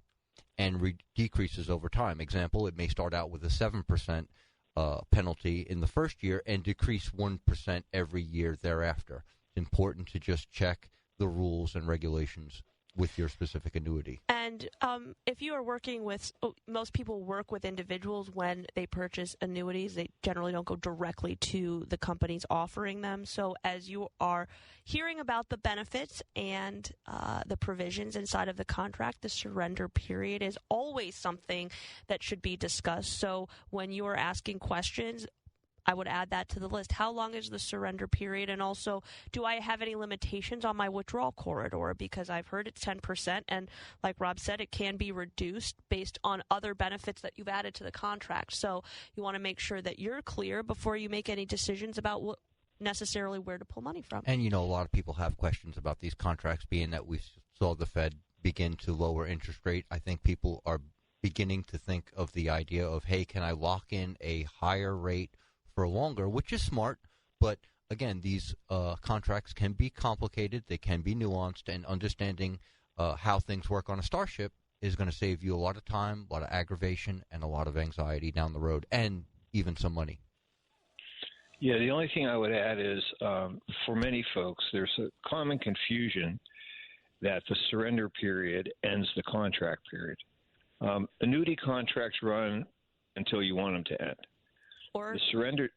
and decreases over time. Example, it may start out with a 7% penalty in the first year and decrease 1% every year thereafter. It's important to just check the rules and regulations with your specific annuity. And if you are working with, most people work with individuals when they purchase annuities. They generally don't go directly to the companies offering them. So as you are hearing about the benefits and the provisions inside of the contract, the surrender period is always something that should be discussed. So when you are asking questions, I would add that to the list. How long is the surrender period? And also, do I have any limitations on my withdrawal corridor? Because I've heard it's 10%, and like Rob said, it can be reduced based on other benefits that you've added to the contract. So you want to make sure that you're clear before you make any decisions about necessarily where to pull money from. And, a lot of people have questions about these contracts, being that we saw the Fed begin to lower interest rate. I think people are beginning to think of the idea of, hey, can I lock in a higher rate for longer, which is smart, but again, these contracts can be complicated, they can be nuanced, and understanding how things work on a starship is going to save you a lot of time, a lot of aggravation, and a lot of anxiety down the road, and even some money. Yeah, the only thing I would add is for many folks, there's a common confusion that the surrender period ends the contract period. Annuity contracts run until you want them to end. Or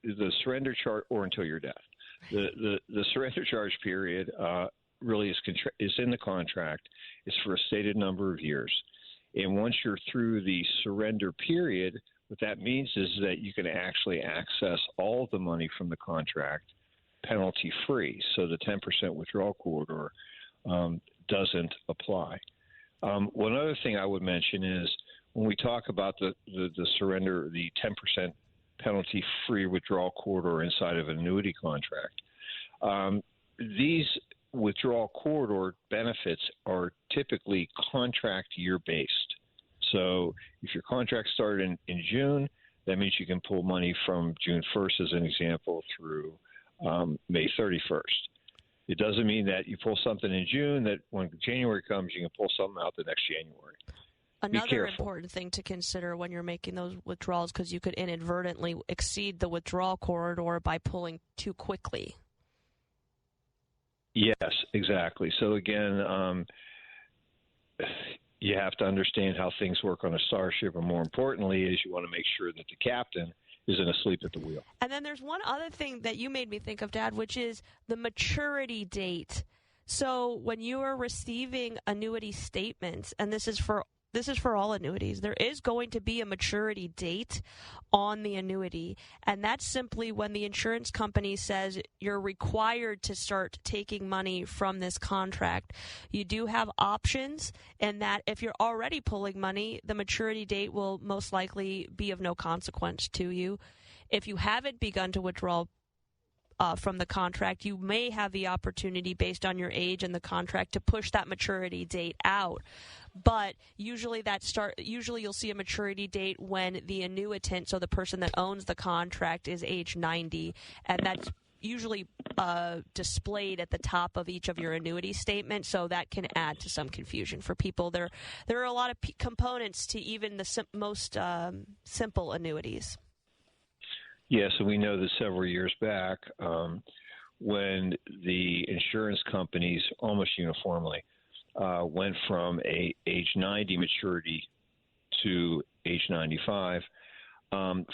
the surrender charge, or until your death. The surrender charge period really is in the contract. It's for a stated number of years, and once you're through the surrender period, what that means is that you can actually access all of the money from the contract penalty free. So the 10% withdrawal corridor doesn't apply. One other thing I would mention is when we talk about the surrender, the 10% penalty-free withdrawal corridor inside of an annuity contract. These withdrawal corridor benefits are typically contract year-based. So if your contract started in June, that means you can pull money from June 1st, as an example, through May 31st. It doesn't mean that you pull something in June that when January comes, you can pull something out the next January. Another important thing to consider when you're making those withdrawals, because you could inadvertently exceed the withdrawal corridor by pulling too quickly. Yes, exactly. So again, you have to understand how things work on a starship, and more importantly is you want to make sure that the captain isn't asleep at the wheel. And then there's one other thing that you made me think of, Dad, which is the maturity date. So when you are receiving annuity statements, and this is for all annuities, there is going to be a maturity date on the annuity, and that's simply when the insurance company says you're required to start taking money from this contract. You do have options, and that if you're already pulling money, the maturity date will most likely be of no consequence to you. If you haven't begun to withdraw from the contract, you may have the opportunity, based on your age and the contract, to push that maturity date out. But usually you'll see a maturity date when the annuitant, so the person that owns the contract, is age 90, and that's usually displayed at the top of each of your annuity statements, so that can add to some confusion for people. There are a lot of components to even the most simple annuities. Yes, and we know that several years back, when the insurance companies almost uniformly went from age 90 maturity to age 95,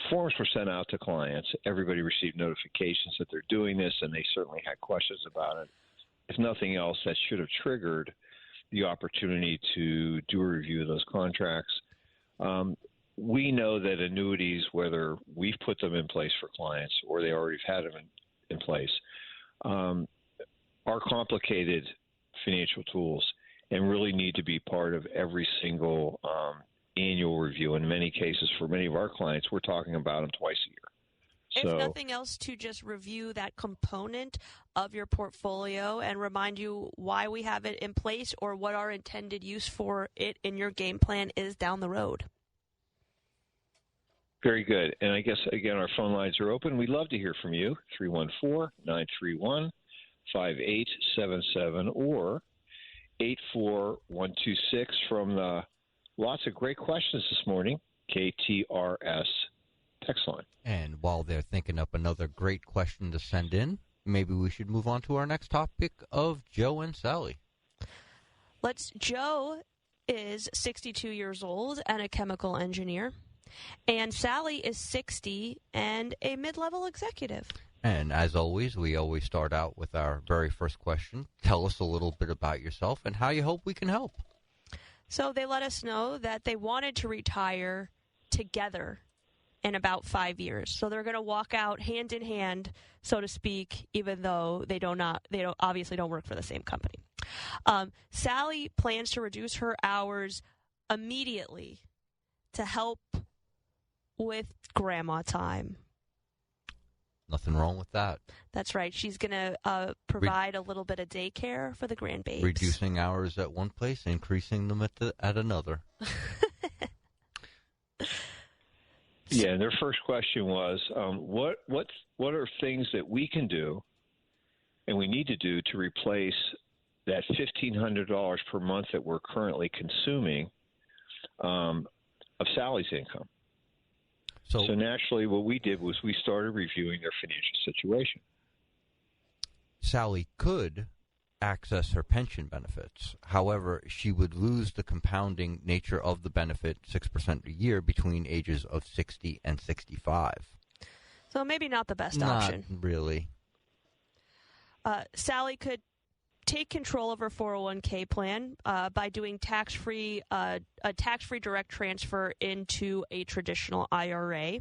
forms were sent out to clients. Everybody received notifications that they're doing this, and they certainly had questions about it. If nothing else, that should have triggered the opportunity to do a review of those contracts. We know that annuities, whether we've put them in place for clients or they already have had them in place, are complicated financial tools and really need to be part of every single annual review. In many cases, for many of our clients, we're talking about them twice a year. If nothing else, to just review that component of your portfolio and remind you why we have it in place or what our intended use for it in your game plan is down the road. Very good. And I guess, again, our phone lines are open. We'd love to hear from you, 314-931-5877 or 84126 from the lots of great questions this morning, KTRS text line. And while they're thinking up another great question to send in, maybe we should move on to our next topic of Joe and Sally. Joe is 62 years old and a chemical engineer. And Sally is 60 and a mid-level executive. And as always, we always start out with our very first question. Tell us a little bit about yourself and how you hope we can help. So they let us know that they wanted to retire together in about 5 years. So they're going to walk out hand in hand, so to speak, even though they obviously don't work for the same company. Sally plans to reduce her hours immediately to help with grandma time. Nothing wrong with that. That's right. She's going to provide a little bit of daycare for the grandbabies. Reducing hours at one place, increasing them at another. Yeah, and their first question was, what are things that we can do and we need to do to replace that $1,500 per month that we're currently consuming of Sally's income? So naturally, what we did was we started reviewing their financial situation. Sally could access her pension benefits. However, she would lose the compounding nature of the benefit, 6% a year, between ages of 60 and 65. So maybe not the best option. Not really. Sally could take control of her 401k plan by doing a tax-free direct transfer into a traditional IRA.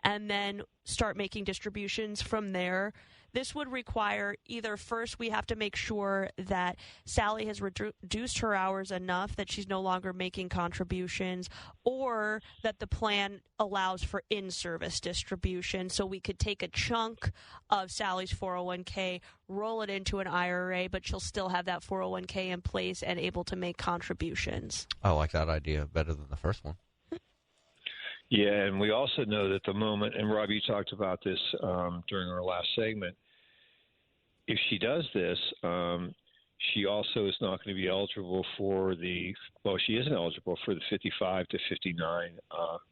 and then start making distributions from there. This would require either first we have to make sure that Sally has reduced her hours enough that she's no longer making contributions, or that the plan allows for in-service distribution. So we could take a chunk of Sally's 401k, roll it into an IRA, but she'll still have that 401k in place and able to make contributions. I like that idea better than the first one. Yeah, and we also know that the moment, and Rob, you talked about this during our last segment, if she does this, she also is not going to be eligible for she isn't eligible for the 55 to 59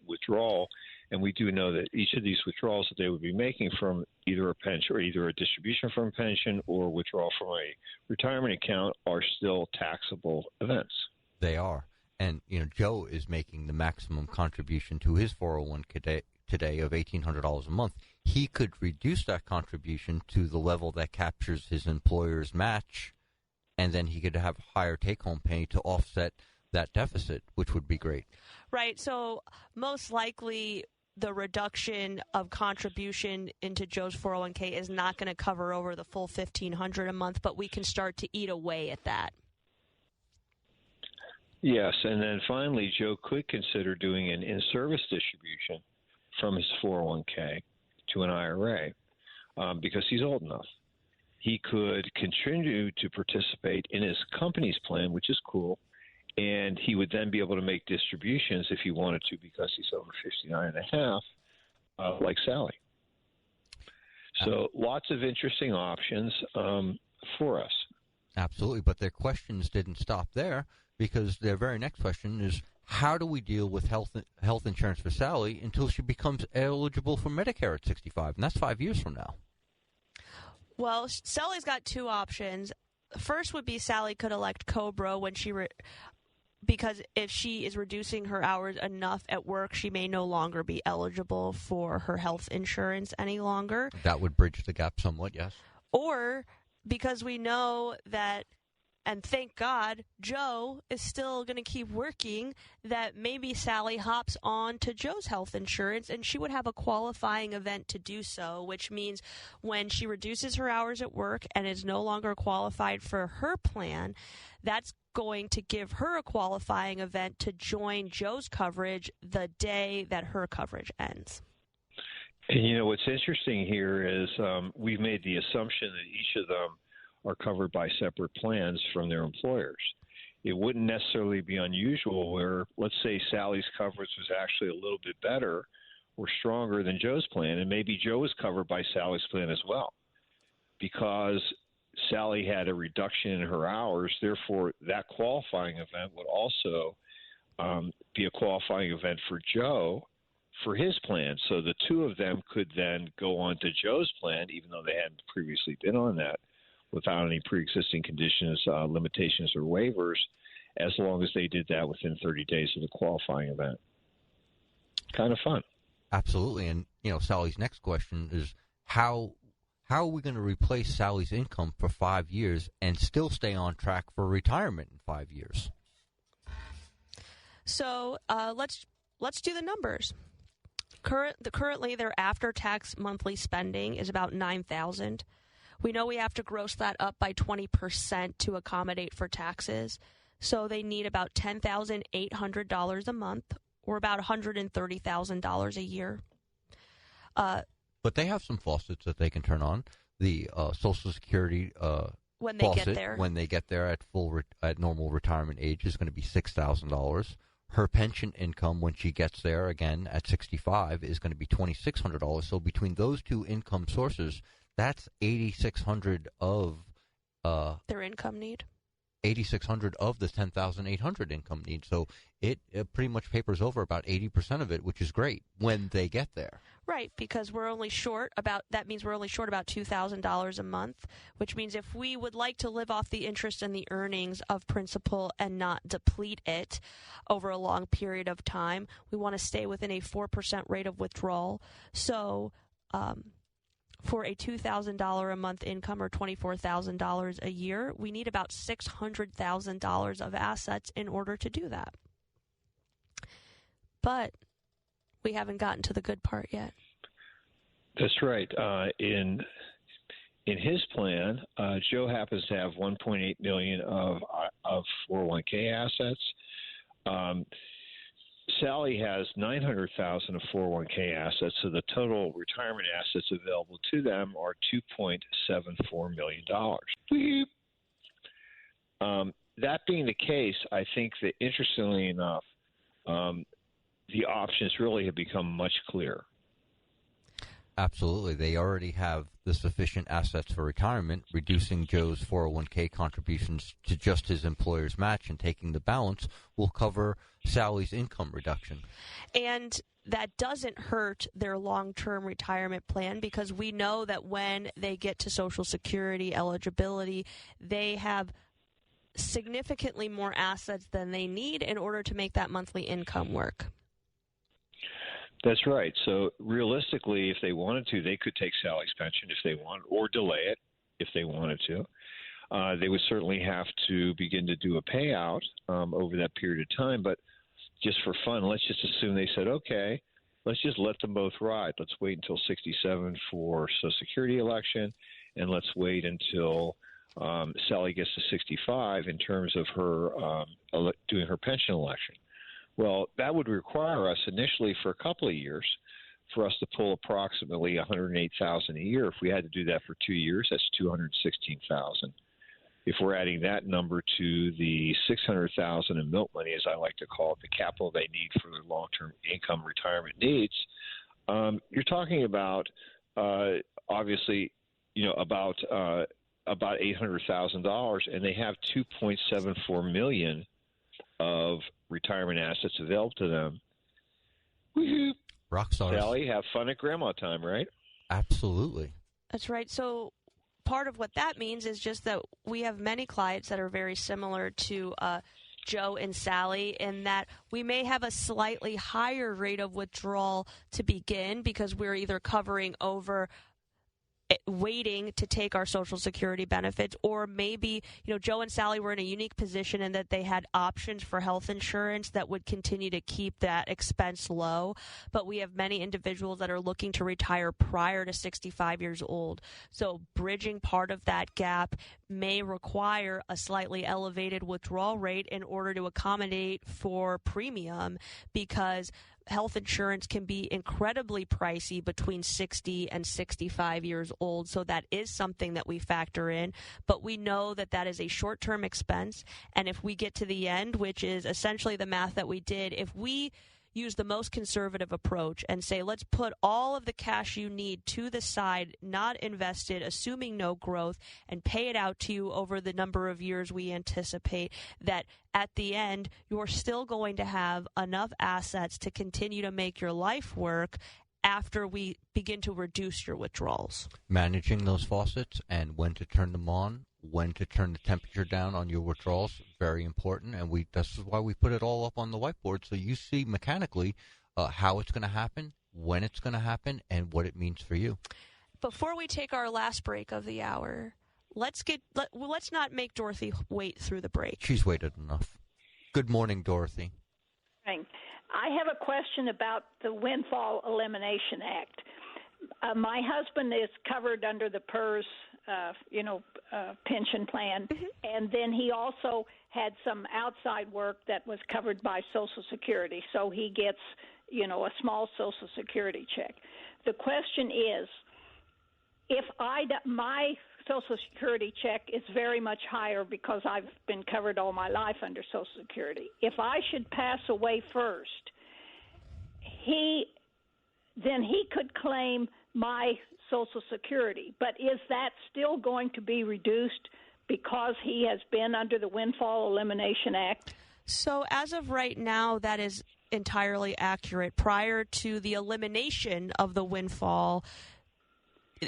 withdrawal. And we do know that each of these withdrawals that they would be making from either a pension or either a distribution from a pension or withdrawal from a retirement account are still taxable events. They are. And, Joe is making the maximum contribution to his 401k today of $1,800 a month. He could reduce that contribution to the level that captures his employer's match, and then he could have higher take-home pay to offset that deficit, which would be great. Right. So most likely the reduction of contribution into Joe's 401k is not going to cover over the full $1,500 a month, but we can start to eat away at that. Yes, and then finally, Joe could consider doing an in-service distribution from his 401k to an IRA because he's old enough. He could continue to participate in his company's plan, which is cool, and he would then be able to make distributions if he wanted to because he's over 59 and a half, like Sally. So lots of interesting options for us. Absolutely, but their questions didn't stop there, because their very next question is, how do we deal with health insurance for Sally until she becomes eligible for Medicare at 65? And that's 5 years from now. Well, Sally's got two options. First would be Sally could elect COBRA when because if she is reducing her hours enough at work, she may no longer be eligible for her health insurance any longer. That would bridge the gap somewhat, yes. Or because we know that, and thank God, Joe is still going to keep working, that maybe Sally hops on to Joe's health insurance and she would have a qualifying event to do so, which means when she reduces her hours at work and is no longer qualified for her plan, that's going to give her a qualifying event to join Joe's coverage the day that her coverage ends. And what's interesting here is we've made the assumption that each of them are covered by separate plans from their employers. It wouldn't necessarily be unusual where, let's say, Sally's coverage was actually a little bit better or stronger than Joe's plan, and maybe Joe was covered by Sally's plan as well. Because Sally had a reduction in her hours, therefore that qualifying event would also be a qualifying event for Joe for his plan. So the two of them could then go on to Joe's plan, even though they hadn't previously been on that, without any pre-existing conditions, limitations, or waivers, as long as they did that within 30 days of the qualifying event. Kind of fun. Absolutely. And, Sally's next question is, how are we going to replace Sally's income for 5 years and still stay on track for retirement in 5 years? So let's do the numbers. Currently, their after-tax monthly spending is about $9,000. We know we have to gross that up by 20% to accommodate for taxes. So they need about $10,800 a month, or about $130,000 a year. But they have some faucets that they can turn on. The Social Security when they faucet, get there, when they get there at normal retirement age, is going to be $6,000. Her pension income when she gets there again at 65 is going to be $2,600. So between those two income sources, that's $8,600 of their income need. $8,600 of the $10,800 income need. So it pretty much papers over about 80% of it, which is great when they get there. Right, because we're only short about $2,000 a month, which means if we would like to live off the interest and the earnings of principal and not deplete it over a long period of time, we want to stay within a 4% rate of withdrawal. So, for a $2,000 a month income or $24,000 a year, we need about $600,000 of assets in order to do that. But we haven't gotten to the good part yet. That's right. In his plan, Joe happens to have $1.8 million of 401k assets. Sally has $900,000 of 401k assets, so the total retirement assets available to them are $2.74 million. That being the case, I think that interestingly enough, the options really have become much clearer. Absolutely. They already have the sufficient assets for retirement, reducing Joe's 401k contributions to just his employer's match and taking the balance will cover Sally's income reduction. And that doesn't hurt their long-term retirement plan because we know that when they get to Social Security eligibility, they have significantly more assets than they need in order to make that monthly income work. That's right. So realistically, if they wanted to, they could take Sally's pension if they want, or delay it if they wanted to. They would certainly have to begin to do a payout over that period of time. But just for fun, let's just assume they said, okay, let's just let them both ride. Let's wait until 67 for Social Security election, and let's wait until Sally gets to 65 in terms of her doing her pension election. Well, that would require us initially for a couple of years for us to pull approximately $108,000 a year. If we had to do that for 2 years, that's $216,000. If we're adding that number to the $600,000 in milk money, as I like to call it, the capital they need for their long-term income retirement needs, you're talking about obviously, about $800,000, and they have $2.74 million of retirement assets available to them. Woo-hoo. Rock stars. Sally, have fun at grandma time, right? Absolutely. That's right. So part of what that means is just that we have many clients that are very similar to Joe and Sally in that we may have a slightly higher rate of withdrawal to begin because we're either covering over waiting to take our Social Security benefits, or maybe, Joe and Sally were in a unique position in that they had options for health insurance that would continue to keep that expense low. But we have many individuals that are looking to retire prior to 65 years old. So bridging part of that gap may require a slightly elevated withdrawal rate in order to accommodate for premium, because health insurance can be incredibly pricey between 60 and 65 years old. So that is something that we factor in. But we know that that is a short-term expense. And if we get to the end, which is essentially the math that we did, if we use the most conservative approach and say, let's put all of the cash you need to the side, not invested, assuming no growth, and pay it out to you over the number of years we anticipate, that at the end, you're still going to have enough assets to continue to make your life work after we begin to reduce your withdrawals. Managing those faucets and when to turn them on, when to turn the temperature down on your withdrawals, very important. And this is why we put it all up on the whiteboard so you see mechanically how it's going to happen, when it's going to happen, and what it means for you. Before we take our last break of the hour, let's not make Dorothy wait through the break. She's waited enough. Good morning, Dorothy. I have a question about the Windfall Elimination Act. My husband is covered under the PERS, pension plan, and then he also had some outside work that was covered by Social Security, so he gets, a small Social Security check. The question is, if my Social Security check is very much higher because I've been covered all my life under Social Security. If I should pass away first, he could claim my Social Security. But is that still going to be reduced because he has been under the Windfall Elimination Act? So as of right now, that is entirely accurate. Prior to the elimination of the windfall,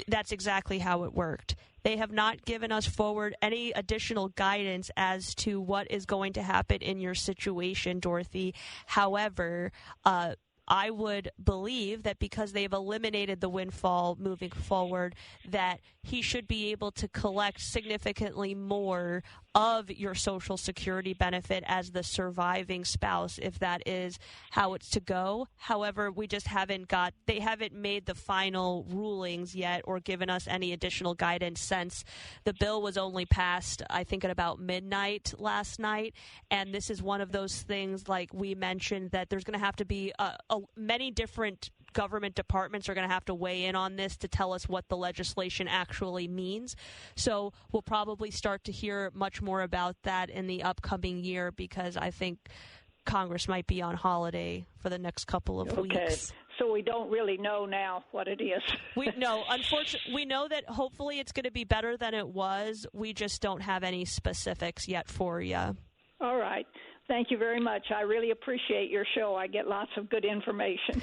that's exactly how it worked. They have not given us forward any additional guidance as to what is going to happen in your situation, Dorothy. However, I would believe that because they've eliminated the windfall moving forward, that he should be able to collect significantly more of your Social Security benefit as the surviving spouse, if that is how it's to go. However, we just they haven't made the final rulings yet or given us any additional guidance since the bill was only passed, I think, at about midnight last night. And this is one of those things, like we mentioned, that there's going to have to be many different government departments are going to have to weigh in on this to tell us what the legislation actually means. So we'll probably start to hear much more about that in the upcoming year, because I think Congress might be on holiday for the next couple of weeks. So we don't really know now what it is. Unfortunately, we know that hopefully it's going to be better than it was. We just don't have any specifics yet for you. All right. Thank you very much. I really appreciate your show. I get lots of good information.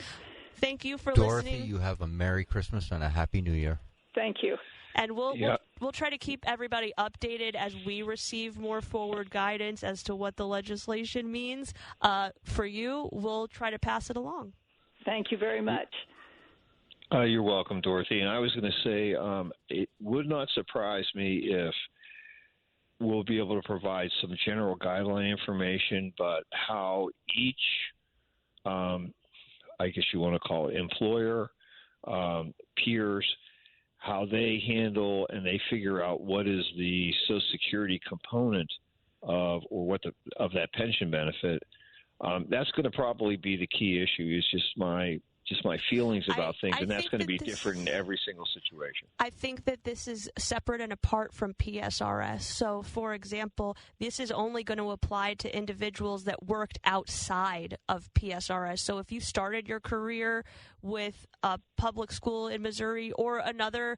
Thank you for Dorothy, listening. you have a Merry Christmas and a Happy New Year. Thank you. And we'll try to keep everybody updated as we receive more forward guidance as to what the legislation means. For you, we'll try to pass it along. Thank you very much. You're welcome, Dorothy. And I was going to say, it would not surprise me if we'll be able to provide some general guideline information, but how each, I guess you want to call it, employer, peers, how they handle and they figure out what is the Social Security component of that pension benefit. That's going to probably be the key issue. Is just my feelings about things, and that's going to be different in every single situation. I think that this is separate and apart from PSRS. So, for example, this is only going to apply to individuals that worked outside of PSRS. So if you started your career with a public school in Missouri or another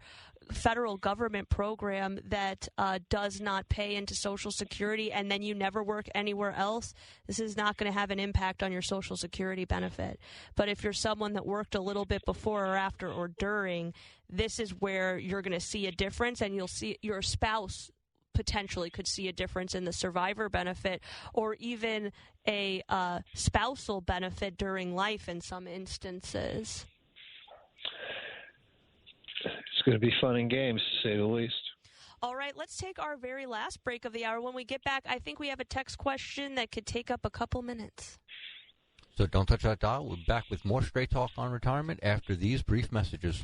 federal government program that does not pay into Social Security, and then you never work anywhere else, this is not going to have an impact on your Social Security benefit. But if you're someone that worked a little bit before or after or during, this is where you're going to see a difference, and you'll see your spouse potentially could see a difference in the survivor benefit or even a spousal benefit during life in some instances. It's going to be fun and games, to say the least. All right, let's take our very last break of the hour. When we get back, I think we have a text question that could take up a couple minutes. So don't touch that dial. We'll be back with more Straight Talk on Retirement after these brief messages.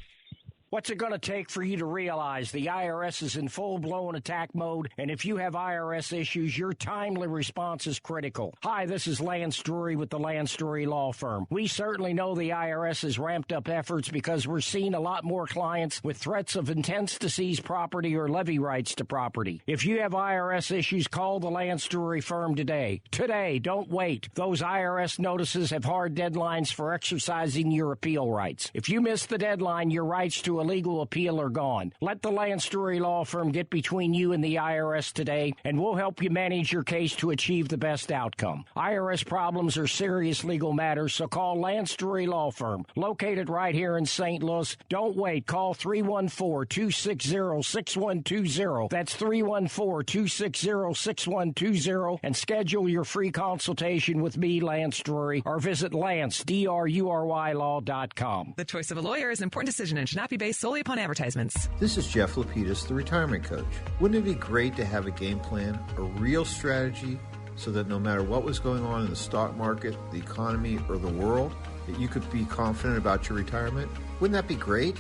What's it going to take for you to realize the IRS is in full-blown attack mode, and if you have IRS issues, your timely response is critical? Hi, this is Lance Drury with the Lance Drury Law Firm. We certainly know the IRS has ramped up efforts because we're seeing a lot more clients with threats of intents to seize property or levy rights to property. If you have IRS issues, call the Lance Drury Firm today. Today, don't wait. Those IRS notices have hard deadlines for exercising your appeal rights. If you miss the deadline, your rights to a legal appeal are gone. Let the Lance Drury Law Firm get between you and the IRS today, and we'll help you manage your case to achieve the best outcome. IRS problems are serious legal matters, so call Lance Drury Law Firm, located right here in St. Louis. Don't wait. Call 314-260-6120. That's 314-260-6120, and schedule your free consultation with me, Lance Drury, or visit LanceDruryLaw.com. The choice of a lawyer is an important decision and should not be based solely upon advertisements. This is Jeff Lapidus, the retirement coach. Wouldn't it be great to have a game plan, a real strategy, so that no matter what was going on in the stock market, the economy, or the world, that you could be confident about your retirement? Wouldn't that be great?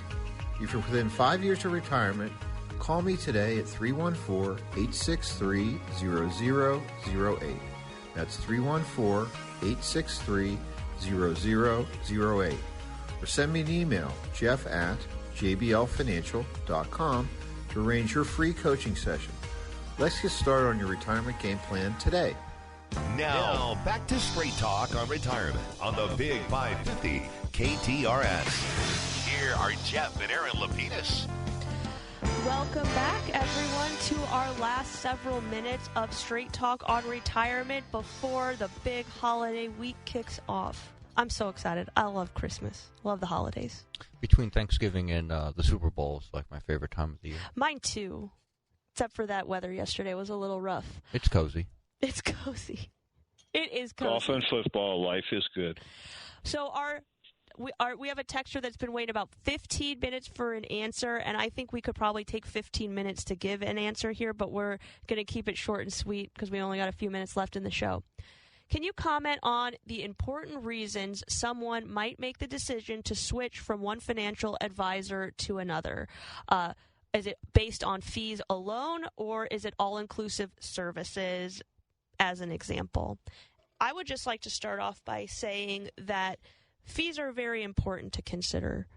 If you're within 5 years of retirement, call me today at 314-863-0008. That's 314-863-0008. Or send me an email, jeff@jblfinancial.com, to arrange your free coaching session. Let's get started on your retirement game plan today. Now, back to Straight Talk on Retirement on the Big 550 KTRS. Here are Jeff and Erin Lapidus. Welcome back, everyone, to our last several minutes of Straight Talk on Retirement before the big holiday week kicks off. I'm so excited. I love Christmas. Love the holidays. Between Thanksgiving and the Super Bowl is like my favorite time of the year. Mine too. Except for that weather yesterday was a little rough. It's cozy. It's cozy. It is cozy. Golf and football, life is good. So we have a texter that's been waiting about 15 minutes for an answer, and I think we could probably take 15 minutes to give an answer here, but we're going to keep it short and sweet because we only got a few minutes left in the show. Can you comment on the important reasons someone might make the decision to switch from one financial advisor to another? Is it based on fees alone, or is it all-inclusive services, as an example? I would just like to start off by saying that fees are very important to consider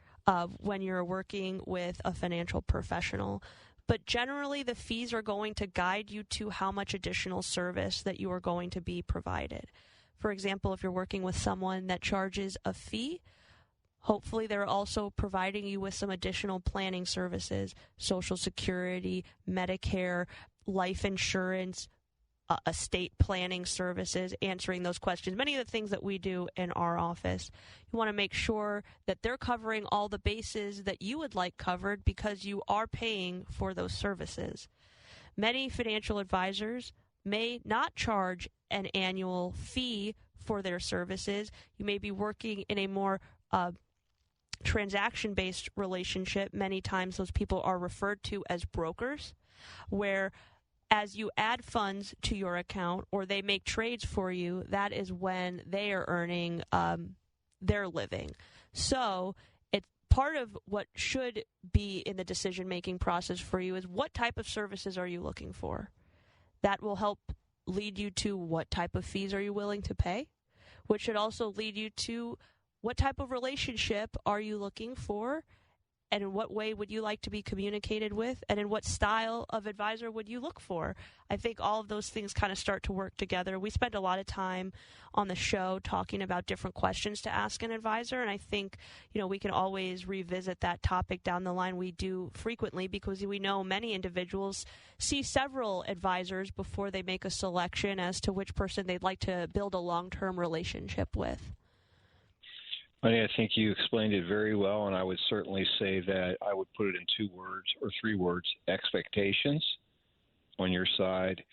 when you're working with a financial professional. But generally, the fees are going to guide you to how much additional service that you are going to be provided. For example, if you're working with someone that charges a fee, hopefully they're also providing you with some additional planning services, Social Security, Medicare, life insurance, estate planning services, answering those questions, many of the things that we do in our office. You want to make sure that they're covering all the bases that you would like covered because you are paying for those services. Many financial advisors may not charge an annual fee for their services. You may be working in a more transaction-based relationship. Many times those people are referred to as brokers, where as you add funds to your account or they make trades for you, that is when they are earning their living. So it's part of what should be in the decision-making process for you is what type of services are you looking for? That will help lead you to what type of fees are you willing to pay, which should also lead you to what type of relationship are you looking for, and in what way would you like to be communicated with, and in what style of advisor would you look for? I think all of those things kind of start to work together. We spend a lot of time on the show talking about different questions to ask an advisor, and I think, we can always revisit that topic down the line. We do frequently because we know many individuals see several advisors before they make a selection as to which person they'd like to build a long-term relationship with. I think you explained it very well, and I would certainly say that I would put it in 2 words or 3 words: expectations on your side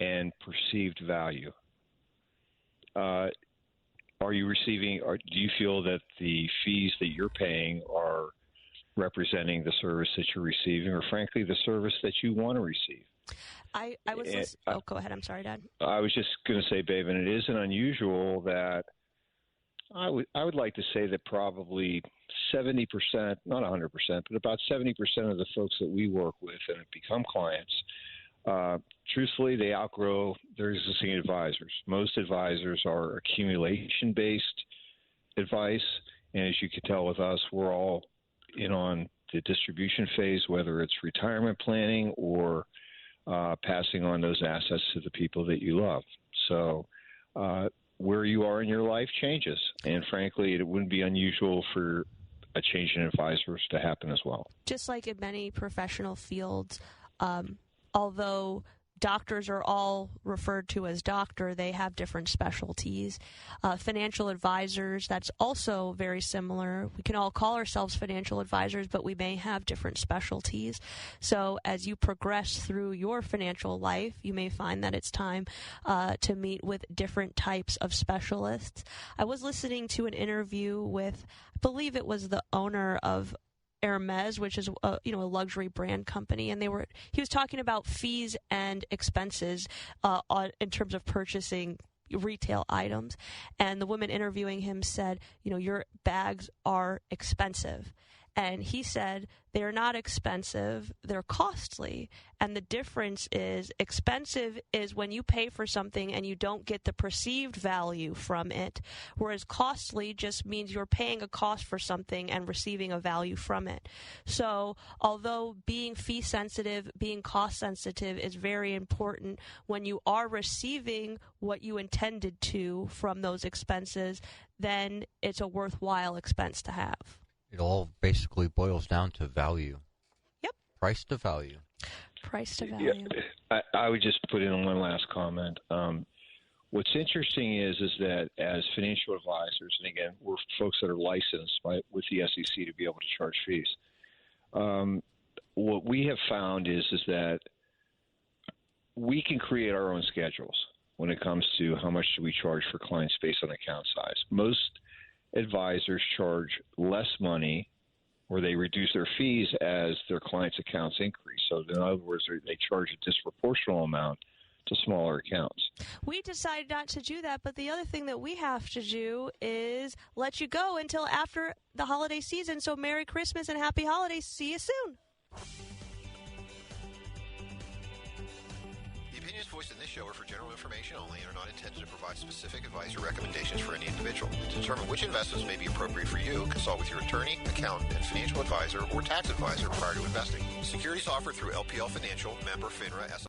and perceived value. Are you receiving, or do you feel that the fees that you're paying are representing the service that you're receiving, or frankly, the service that you want to receive? Go ahead. I'm sorry, Dad. I was just going to say, babe, and it isn't unusual that I would like to say that probably 70%, not 100%, but about 70% of the folks that we work with and have become clients, truthfully, they outgrow their existing advisors. Most advisors are accumulation-based advice, and as you can tell with us, we're all in on the distribution phase, whether it's retirement planning or passing on those assets to the people that you love. So where you are in your life changes. And frankly, it wouldn't be unusual for a change in advisors to happen as well. Just like in many professional fields, although doctors are all referred to as doctor, they have different specialties. Financial advisors, that's also very similar. We can all call ourselves financial advisors, but we may have different specialties. So as you progress through your financial life, you may find that it's time to meet with different types of specialists. I was listening to an interview with, I believe it was the owner of Hermes, which is a luxury brand company, and he was talking about fees and expenses in terms of purchasing retail items, and the woman interviewing him said, your bags are expensive. And he said, they're not expensive, they're costly. And the difference is, expensive is when you pay for something and you don't get the perceived value from it, whereas costly just means you're paying a cost for something and receiving a value from it. So although being fee sensitive, being cost sensitive is very important, when you are receiving what you intended to from those expenses, then it's a worthwhile expense to have. It all basically boils down to value. Yep. Price to value. Price to value. Yeah, I would just put in one last comment. What's interesting is that as financial advisors, and again, we're folks that are licensed with the SEC to be able to charge fees. What we have found is that we can create our own schedules when it comes to how much do we charge for clients based on account size. Most advisors charge less money or they reduce their fees as their clients' accounts increase. So in other words, they charge a disproportional amount to smaller accounts. We decided not to do that, but the other thing that we have to do is let you go until after the holiday season. So Merry Christmas and Happy Holidays. See you soon. The opinions voiced in this show are for general information only and are not intended to provide specific advice or recommendations for any individual. To determine which investments may be appropriate for you, consult with your attorney, accountant, and financial advisor or tax advisor prior to investing. Securities offered through LPL Financial, member FINRA,